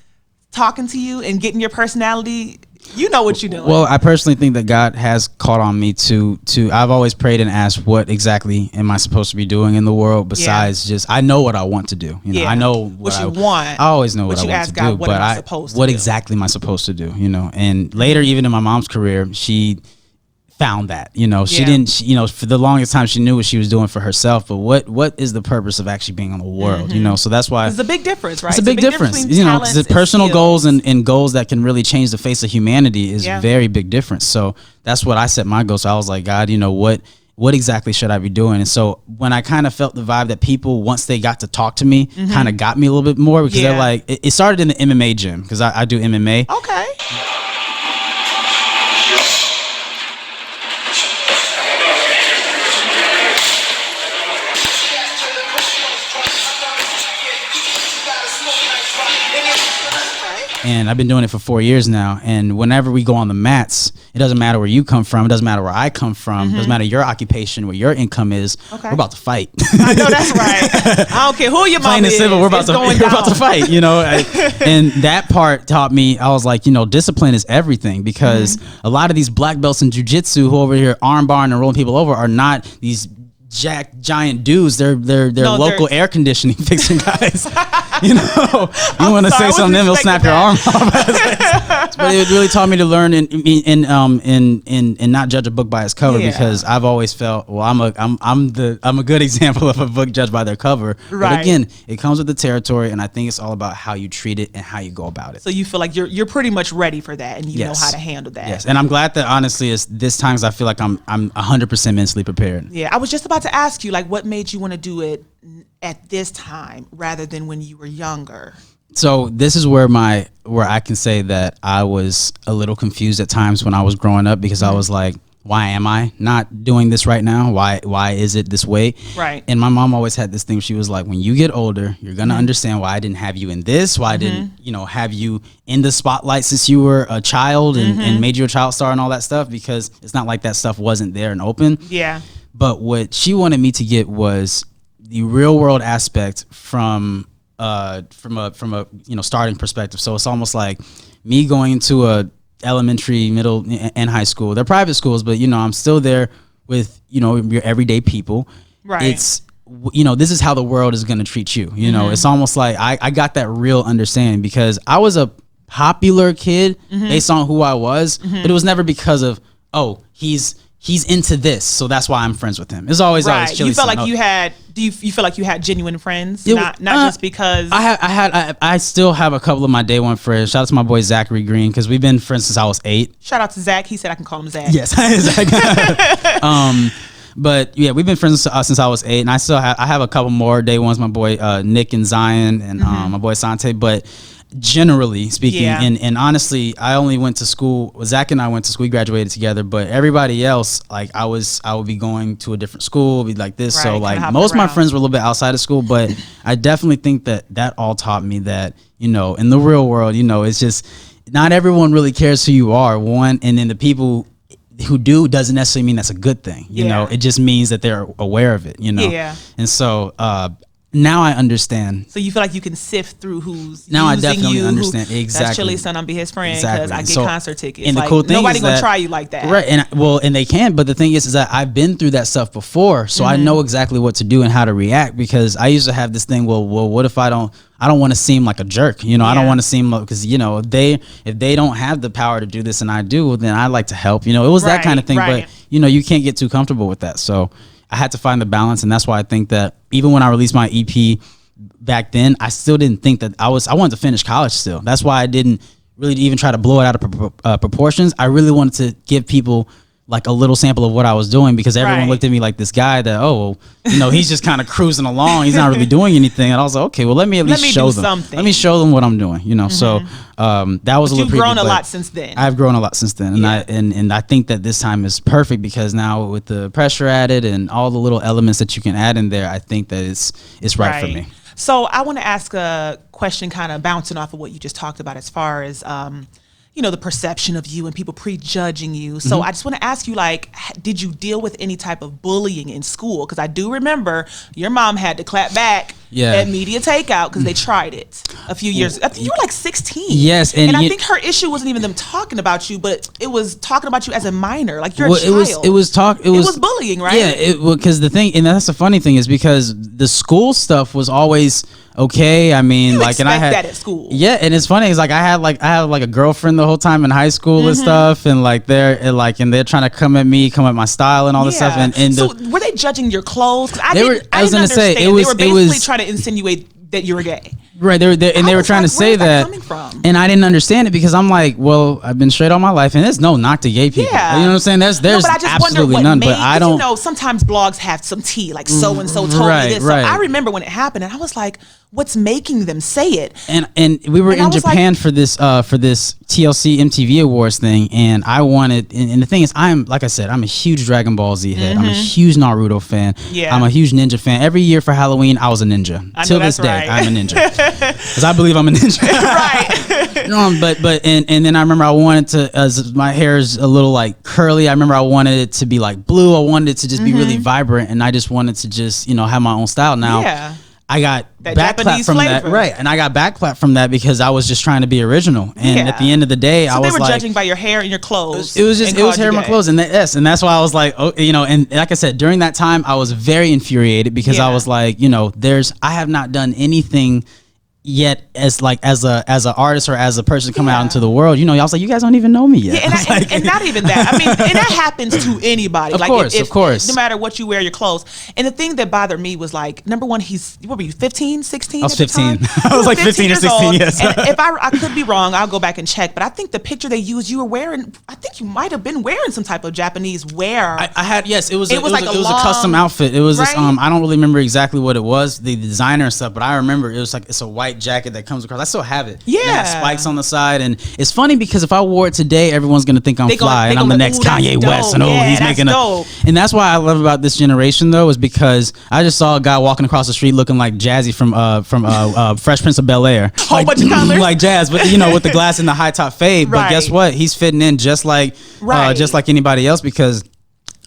talking to you and getting your personality, you know what you're doing. Well, I personally think that God has called on me to I've always prayed and asked, what exactly am I supposed to be doing in the world besides just, I know what I want to do. I know what you want. I always know what I want to do, but what exactly am I supposed to do? And later, even in my mom's career, she found that, she didn't, for the longest time she knew what she was doing for herself, but what is the purpose of actually being on the world, so that's why it's a big difference, right? It's a big difference, because the personal goals and goals that can really change the face of humanity is very big difference. So that's what I set my goals. So I was like, God, what exactly should I be doing? And so when I kind of felt the vibe that people, once they got to talk to me, kind of got me a little bit more, because they're like, it started in the MMA gym, because I do MMA. Okay. And I've been doing it for 4 years now. And whenever we go on the mats, it doesn't matter where you come from. It doesn't matter where I come from. It doesn't matter your occupation, where your income is. We're about to fight. I know that's right. I don't care who your mom is. Civil, we're about to fight, And that part taught me, I was like, discipline is everything, because a lot of these black belts in jiu-jitsu who over here arm barring and rolling people over are not these giant dudes. They're local air conditioning fixing guys. You want to say something, then they'll snap your arm off. But it really taught me to learn and not judge a book by its cover, because I've always felt, well, I'm a good example of a book judged by their cover. Right. But again, it comes with the territory, and I think it's all about how you treat it and how you go about it. So you feel like you're pretty much ready for that, and you know how to handle that. Yes, and I'm glad that honestly it's this time, 'cause I feel like I'm 100% mentally prepared. Yeah, I was just about to ask you, like, what made you want to do it at this time rather than when you were younger? So this is where I can say that I was a little confused at times when I was growing up, because I was like, why am I not doing this right now? Why is it this way? Right. And my mom always had this thing. She was like, when you get older, you're going to understand why I didn't have you in this, why I didn't, have you in the spotlight since you were a child and made you a child star and all that stuff, because it's not like that stuff wasn't there and open. Yeah. But what she wanted me to get was the real world aspect from a starting perspective. So it's almost like me going into a elementary, middle, and high school. They're private schools, but I'm still there with your everyday people. Right. It's this is how the world is going to treat you. It's almost like I got that real understanding, because I was a popular kid based on who I was, but it was never because of, oh, he's he's into this, so that's why I'm friends with him. It's always Chilli. You felt like you had. Do you feel like you had genuine friends, not just because? I still have a couple of my day one friends. Shout out to my boy Zachary Green, because we've been friends since I was 8. Shout out to Zach. He said I can call him Zach. Yes, Zach. But yeah, we've been friends since I was 8, and I have a couple more day ones. My boy Nick and Zion, and my boy Sante. But generally speaking, and honestly, I only went to school. Zach and I went to school. We graduated together, but everybody else, like I would be going to a different school, be like this. So like most of my friends were a little bit outside of school, but I definitely think that all taught me that, you know, in the real world, you know, it's just not everyone really cares who you are. One, and then the people who do doesn't necessarily mean that's a good thing. You know, it just means that they're aware of it. You know, and so. Now I understand. So you feel like you can sift through who's now using I definitely you, understand exactly. That's Chilli's son. I'm be his friend because I get concert tickets. And like, the cool thing nobody is gonna try you like that, right? And they can. But the thing is that I've been through that stuff before, so I know exactly what to do and how to react. Because I used to have this thing. Well, what if I don't want to seem like a jerk? You know, I don't want to seem like, because you know if they don't have the power to do this and I do, well, then I like to help. You know, it was that kind of thing. But you know, you can't get too comfortable with that. So I had to find the balance, and that's why I think that even when I released my EP. Back then, I still didn't think that I wanted to finish college still. That's why I didn't really even try to blow it out of proportions. I really wanted to give people like a little sample of what I was doing, because everyone looked at me like this guy that, you know, he's just kind of cruising along. He's not really doing anything. And I was like, okay, well, let me at least show them. Something. Let me show them what I'm doing, you know? So that was a little. You've grown a lot since then. I've grown a lot since then. And I think that this time is perfect, because now with the pressure added and all the little elements that you can add in there, I think that it's right for me. So I want to ask a question kind of bouncing off of what you just talked about as far as, you know, the perception of you and people prejudging you. So I just want to ask you, like, did you deal with any type of bullying in school? Because I do remember your mom had to clap back at Media Takeout because they tried it a few years. I think you were like 16. Yes. And I think her issue wasn't even them talking about you, but it was talking about you as a minor. Like, you're a child. It was bullying, right? Yeah, because the thing, and that's the funny thing, is because the school stuff was always okay. I mean, you like, expect and I had that at school. Yeah, and it's funny. It's like I had a girlfriend the whole time in high school and stuff, and like they're trying to come at my style and all this stuff. And so were they judging your clothes? I was gonna say they were basically trying to insinuate that you were gay. Right, they were trying to say that, and I didn't understand it, because I'm like, well, I've been straight all my life, and there's no knock to gay people. Yeah. You know what I'm saying? There's but I just absolutely none. But I don't. You know, sometimes blogs have some tea, like so and so told me this. So I remember when it happened, and I was like, what's making them say it? And we were in Japan for this TLC MTV Awards thing, and I wanted. And the thing is, like I said, I'm a huge Dragon Ball Z head. I'm a huge Naruto fan. Yeah. I'm a huge ninja fan. Every year for Halloween, I was a ninja. Till this day, I'm a ninja. Because I believe I'm a ninja. Right. No, but then I remember I wanted to, as my hair is a little like curly, I remember I wanted it to be like blue. I wanted it to just be really vibrant, and I just wanted to just, you know, have my own style. Now I got backclap from that, right? And I got backclap from that because I was just trying to be original. And at the end of the day, I was they were judging by your hair and your clothes. It was hair and my clothes, and that's why I was like, oh, you know, and like I said, during that time, I was very infuriated, because I was like, you know, I have not done anything yet as a artist or as a person coming out into the world. You know, I was like, you guys don't even know me yet. Yeah, and not even that. I mean, and that happens to anybody. Of course. No matter what you wear your clothes. And the thing that bothered me was, like, number one, what were you, 15, 16? I was 15. I was like 15 or 16, yes. And if I could be wrong, I'll go back and check. But I think the picture they used, you were wearing, I think you might have been wearing some type of Japanese wear. I had, yes, it was a custom outfit. It was this, I don't really remember exactly what it was, the designer and stuff, but I remember it was like, it's a white jacket that comes across. I still have it. Yeah. It has spikes on the side. And it's funny because if I wore it today, everyone's going to think I'm fly and I'm the next Kanye West. And he's making and that's why I love about this generation, though, is because I just saw a guy walking across the street looking like Jazzy from Fresh Prince of Bel-Air. Whole bunch of colors. Like Jazz, but you know, with the glass and the high top fade. But guess what? He's fitting in just like anybody else, because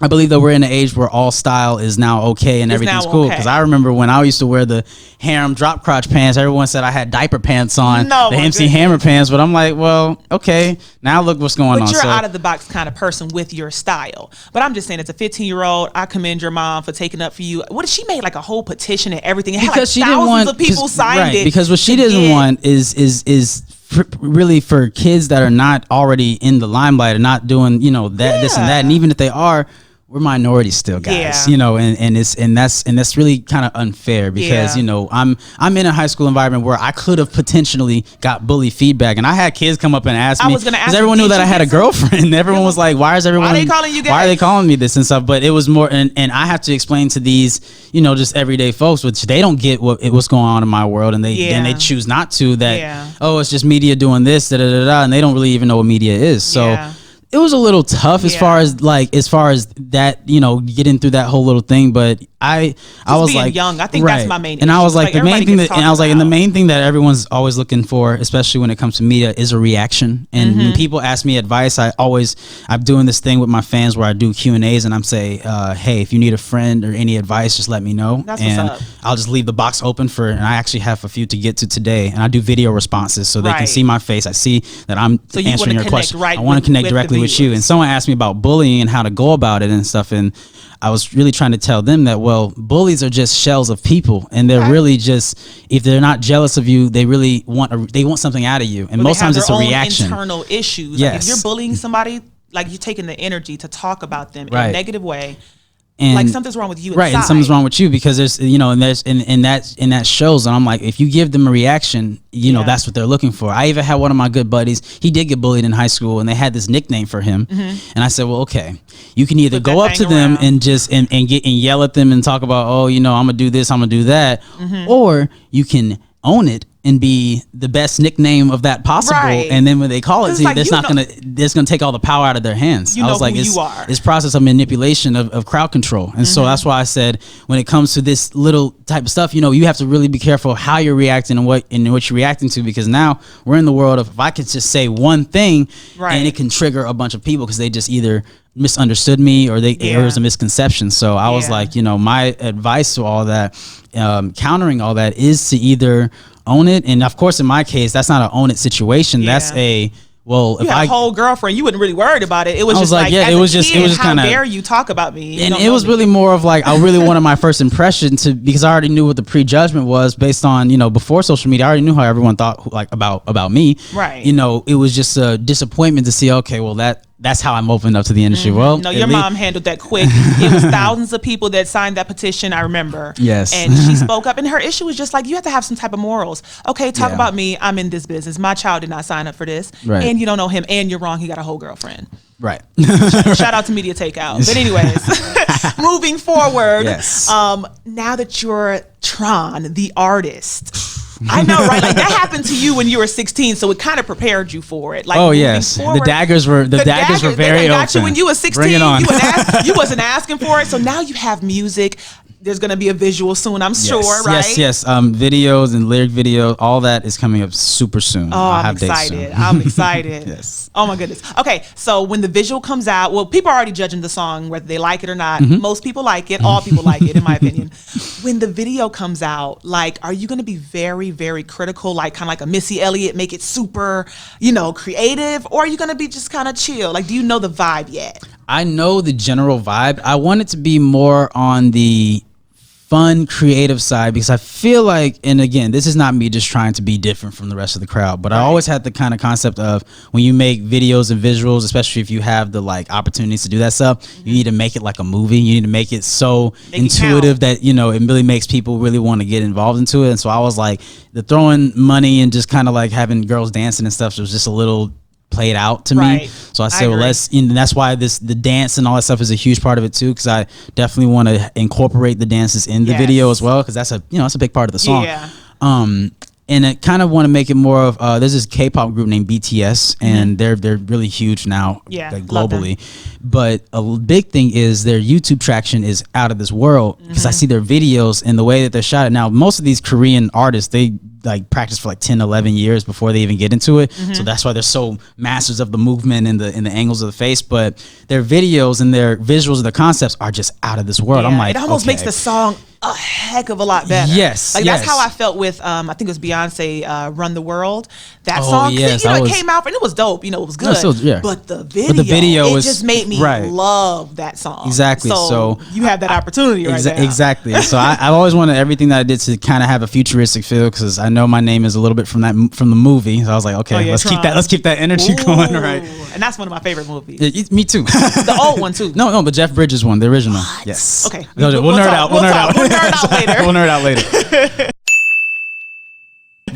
I believe that we're in an age where all style is now okay and everything's cool. Because I remember when I used to wear the harem drop crotch pants, everyone said I had diaper pants on, the MC Hammer pants. But I'm like, well, okay, now look what's going on. But you're out of the box kind of person with your style. But I'm just saying, as a 15-year-old, I commend your mom for taking up for you. What did she make like a whole petition and everything? It had like thousands of people signed it. Because what she doesn't want is really for kids that are not already in the limelight and not doing, you know, this and that. And even if they are, we're minorities still, guys. Yeah. You know, and that's really kind of unfair because Yeah. you know I'm in a high school environment where I could have potentially got bully feedback, and I had kids come up and ask me was gonna ask because you, everyone knew did that you I had a get some- girlfriend. Everyone was like, "Why is everyone? Why are they calling you Why are they guys? calling me this and stuff?" But it was more, and I have to explain to these, you know, just everyday folks, which they don't get what's going on in my world, and they Yeah. choose not to. That Yeah. oh, it's just media doing this, da da da da, and they don't really even know what media is. So. Yeah. It was a little tough as Yeah. far as that, you know, getting through that whole little thing, but I was being like young, I think that's my main and I issue. was like, Like, the main everybody thing gets that, and I was like, talked and the about. main thing that everyone's always looking for, especially when it comes to media, is a reaction. And Mm-hmm. when people ask me advice, I'm doing this thing with my fans where I do Q&As and I'm say, hey, if you need a friend or any advice, just let me know. That's what's and up. I'll just leave the box open and I actually have a few to get to today. And I do video responses so they can Right. see my face. I see that I'm So you answering wanna your connect question. right I want to with connect the directly with you. viewers. And someone asked me about bullying and how to go about it and stuff, and I was really trying to tell them that, well, bullies are just shells of people, and they're really just, if they're not jealous of you, they really they want something out of you, and Well, most they have times it's their a own reaction. internal issues. Like Yes. if you're bullying somebody, like you're taking the energy to talk about them in Right. a negative way. And Like something's wrong with you right, and inside. something's wrong with you because there's, you know, and there's and that shows. And I'm like, if you give them a reaction, you know, Yeah. that's what they're looking for. I even had one of my good buddies. He did get bullied in high school, and they had this nickname for him. And I said, well, okay, you can either Flip go that up to thing them around. and just and get and yell at them and talk about, oh, you know, I'm gonna do this, I'm gonna do that, or you can own it and be the best nickname of that possible. Right. And then when they call it 'Cause to you, like, that's you not know- that's gonna take all the power out of their hands. You I know was like, who it's, you are. it's process of manipulation of crowd control. And so that's why I said, when it comes to this little type of stuff, you know, you have to really be careful how you're reacting and what you're reacting to, because now we're in the world of, if I could just say one thing Right. and it can trigger a bunch of people because they just either misunderstood me or Yeah. or was a misconception. So I was Yeah. like, you know, my advice to all that, countering all that, is to either own it. And of course, in my case, that's not an own it situation. That's Yeah. a, well, You if had I a whole girlfriend. You wasn't really worried about it. It was I was just like, like, yeah, as it was a just- it kid, was just how kinda- dare you talk about me? You and don't it know was me. really more of like, I really wanted my first impression to, because I already knew what the prejudgment was based on, you know, before social media. I already knew how everyone thought like about me. Right. You know, it was just a disappointment to see, okay, well, that's how I'm opening up to the industry. Well, No, at your least- mom handled that quick. It was thousands of people that signed that petition, I remember. Yes. And she spoke up, and her issue was just like, you have to have some type of morals. Okay, talk Yeah. about me. I'm in this business. My child did not sign up for this. Right. And you don't know him, and you're wrong. He got a whole girlfriend. Right. Shout out to Media Takeout. But anyways, moving forward, Yes. now that you're Tron, the artist, I know, right? Like that happened to you when you were 16, so it kind of prepared you for it. Like, Oh moving yes, the forward, daggers were very they got open. you when you were 16. Bring it on. You wasn't asking for it, so now you have music. There's gonna be a visual soon, I'm sure, right? Yes. Videos and lyric videos, all that is coming up super soon. Oh, I'll I'm have dates excited. soon. I'm excited. Yes. Oh my goodness. Okay, so when the visual comes out, well, people are already judging the song whether they like it or not. Mm-hmm. Most people like it. All people like it, in my opinion. When the video comes out, like, are you going to be very, very critical, like kind of like a Missy Elliott, make it super, you know, creative, or are you going to be just kind of chill? Like, do you know the vibe yet? I know the general vibe. I want it to be more on the fun, creative side, because I feel like, and again, this is not me just trying to be different from the rest of the crowd, but I always had the kind of concept of, when you make videos and visuals, especially if you have the like opportunities to do that stuff, you need to make it like a movie. You need to make it so Make it intuitive count. that, you know, it really makes people really want to get involved into it. And so I was like, the throwing money and just kind of like having girls dancing and stuff was just a little played out to me. Right. So I I said, well, agree. let's, and that's why the dance and all that stuff is a huge part of it too, because I definitely want to incorporate the dances in the Yes. video as well, because that's a, you know, that's a big part of the song. Yeah. And I kind of want to make it more of, there's this K-pop group named BTS, and they're really huge now, Mm-hmm. Yeah, like, love them. globally. But a big thing is their YouTube traction is out of this world, because Mm-hmm. I see their videos and the way that they're shot. Now, most of these Korean artists, they like practice for like 10, 11 years before they even get into it. Mm-hmm. So that's why they're so masters of the movement and the angles of the face. But their videos and their visuals and the concepts are just out of this world. I'm Yeah, like, it almost okay. makes the song a heck of a lot better. Yes, like yes. that's how I felt with I think it was Beyonce, "Run the World." That Oh, song, yes, you know, that it was- came out and it was dope. You know, it was good. No, still, yeah. But the video, it was- just made me right. love that song. Exactly. So you have that opportunity right now. Exactly. So I've always wanted everything that I did to kind of have a futuristic feel, because I know my name is a little bit from the movie. So I was like, okay, Oh, yeah, let's Tron. keep that energy going, right? And that's one of my favorite movies. Me too. The old one too. No, but Jeff Bridges one, the original. Yes. Okay. We'll nerd out. We'll nerd out. We'll nerd out later. We'll nerd out later.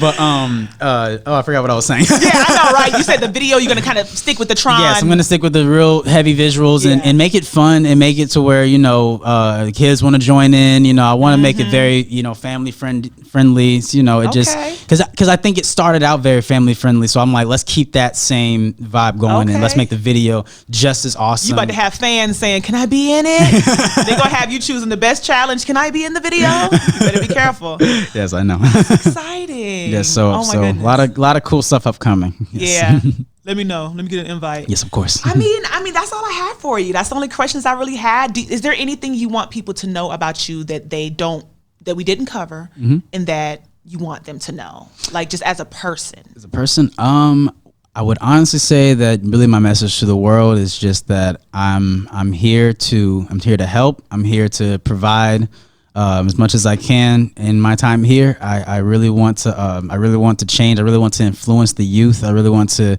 But I forgot what I was saying. Yeah, I know, right? You said the video, you're gonna kind of stick with the Tron. Yes, I'm gonna stick with the real heavy visuals and make it fun and make it to where, you know, the kids want to join in. You know, I want to make it very, you know, family friendly. You know, it just because I think it started out very family friendly. So I'm like, let's keep that same vibe going and let's make the video just as awesome. You about to have fans saying, "Can I be in it?" They're gonna have you choosing the best challenge. Can I be in the video? You better be careful. Yes, I know. Exciting. Yes, so a lot of cool stuff upcoming. Yes. Yeah. Let me know. Let me get an invite. Yes, of course. I mean, that's all I had for you. That's the only questions I really had. Is there anything you want people to know about you that that we didn't cover, and that you want them to know, like just as a person? As a person, I would honestly say that really my message to the world is just that I'm here to help. I'm here to provide as much as I can in my time here. I really want to change. I really want to influence the youth. I really want to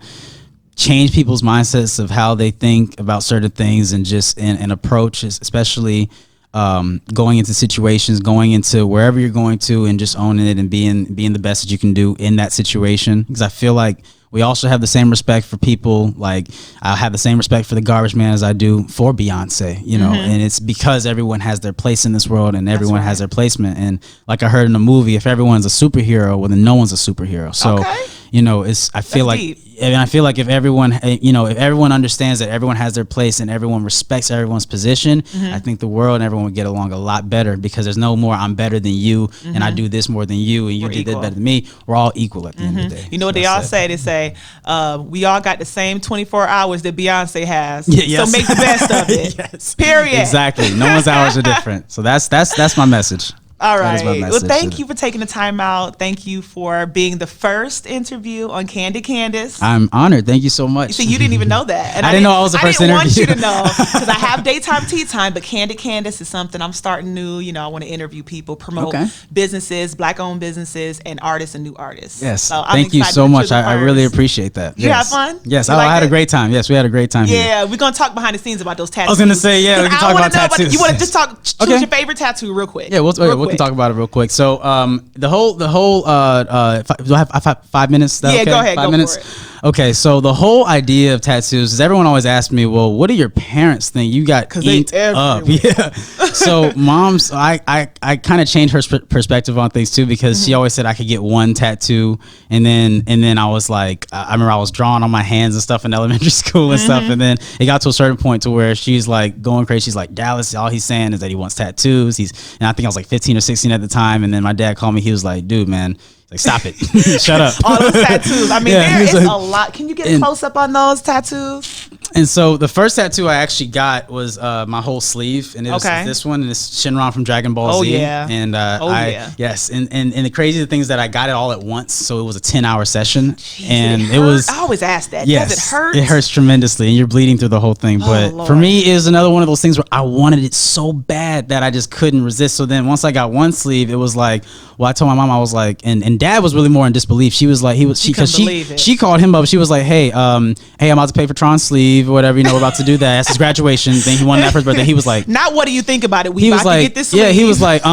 change people's mindsets of how they think about certain things and just and approaches, especially going into situations, going into wherever you're going to, and just owning it and being the best that you can do in that situation. Because I feel like we also have the same respect for people. Like I have the same respect for the garbage man as I do for Beyonce, you know, and it's because everyone has their place in this world and everyone has their placement. And like I heard in the movie, if everyone's a superhero, well then no one's a superhero. So, you know, I feel like if everyone, you know, if everyone understands that everyone has their place and everyone respects everyone's position, I think the world and everyone would get along a lot better, because there's no more I'm better than you and I do this more than you and you did that better than me. We're all equal at the end of the day. You know what they all say? They say, we all got the same 24 hours that Beyonce has. Yes. So make the best of it. Yes. Period. Exactly. No one's hours are different. So that's my message. All That is my right. Well, message. thank you for taking the time out. Thank you for being the first interview on Candid Candice. I'm honored. Thank you so much. See, you didn't even know that. And I didn't know I was the first I didn't want interview. you to know, because I have daytime tea time, but Candid Candice is something I'm starting new. You know, I want to interview people, promote businesses, Black-owned businesses, and artists and new artists. Yes. So I'm Thank you excited so that much. you're the I really first. appreciate that. You have fun? Yes. You I like had a it? great time. Yes, we had a great time here. Yeah, we're gonna talk behind the scenes about those tattoos. I was gonna say, yeah, we can talk about tattoos. You want to just talk? Choose Okay. your favorite tattoo real quick. Yeah, we can talk about it real quick. So, the whole. Do I have 5 minutes? Is that Yeah, okay? go ahead. 5 Go minutes. for it. Okay, so the whole idea of tattoos is everyone always asks me, well, what do your parents think? You got inked up. Yeah. So moms, I kind of changed her perspective on things too, because she always said I could get one tattoo, and then I was like, I remember I was drawing on my hands and stuff in elementary school and stuff, and then it got to a certain point to where she's like going crazy. She's like, Dallas, all he's saying is that he wants tattoos. And I think I was like 15 or 16 at the time, and then my dad called me. He was like, dude, man. Like, stop it. Shut up. All those tattoos. I mean, Yeah, there is like- a lot. Can you get a close up on those tattoos? And so the first tattoo I actually got was my whole sleeve, and it was this one, and it's Shinron from Dragon Ball Z. Yeah. And yeah. yes, and the crazy thing is that I got it all at once, so it was a 10-hour session, Jeez, and it it was. I always ask that. Yes, Does it hurt? It hurts tremendously, and you're bleeding through the whole thing. But Lord. for me, it was another one of those things where I wanted it so bad that I just couldn't resist. So then once I got one sleeve, it was like, well, I told my mom, I was like, and Dad was really more in disbelief. She was like, she called him up. She was like, hey, I'm about to pay for Tron's sleeve or whatever. You know, we're about to do that. That's his graduation. Then he won that for his birthday. He was like, not what do you think about it? We he about was to like, get this sleeve. yeah, he was like,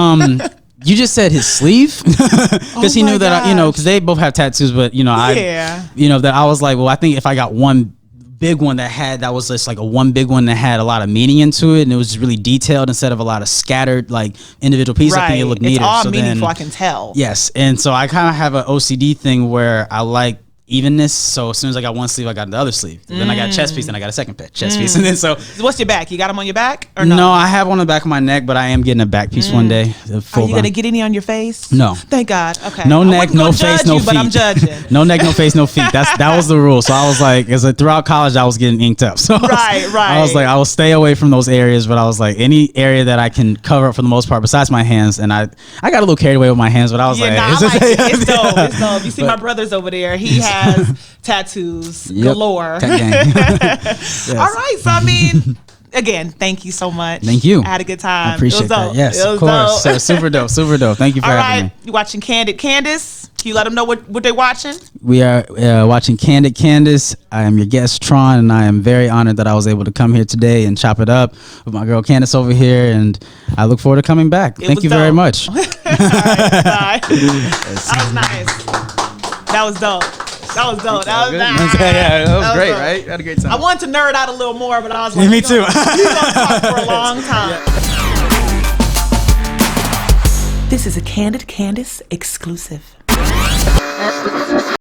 you just said his sleeve, because he my knew that gosh. because they both have tattoos, but Yeah. that I was like, well, I think if I got one big one that was just like one big one that had a lot of meaning into it, and it was just really detailed instead of a lot of scattered like individual pieces. I think it looked neater. It's all So meaningful. then, I can tell. yes, and so I kind of have an OCD thing where I like evenness. So as soon as I got one sleeve, I got the other sleeve. Then I got a chest piece, and I got a second chest piece, and then so. What's your back? You got them on your back or no? No, I have one on the back of my neck, but I am getting a back piece one day. Are you gonna get any on your face? No. Thank God. Okay. No I neck, wasn't no gonna face, judge no you, feet. But I'm judging. No neck, no face, no feet. That was the rule. So I was like, throughout college, I was getting inked up. So Right. I was like, I will stay away from those areas, but I was like, any area that I can cover up for the most part, besides my hands. And I got a little carried away with my hands, but I was Yeah, like, nah, I like it. It's dope. It's dope. You see my brother's over there. He has tattoos galore. Tat gang. Yes. All right. So I mean, again, thank you so much. Thank you. I had a good time. I appreciate it was dope. that. Yes, it was of course. dope. Super dope. Super dope. Thank you for All having right. me. You watching Candid Candice? Can you let them know what they're watching? We are watching Candid Candice. I am your guest, Tron, and I am very honored that I was able to come here today and chop it up with my girl Candice over here, and I look forward to coming back. Thank you very much. All right, bye. That was nice. That was dope. That was dope. That was nice. Yeah, that was great, dope. right? I had a great time. I wanted to nerd out a little more, but I was like, Me too. We're gonna talk for a long time. This is a Candid Candice exclusive.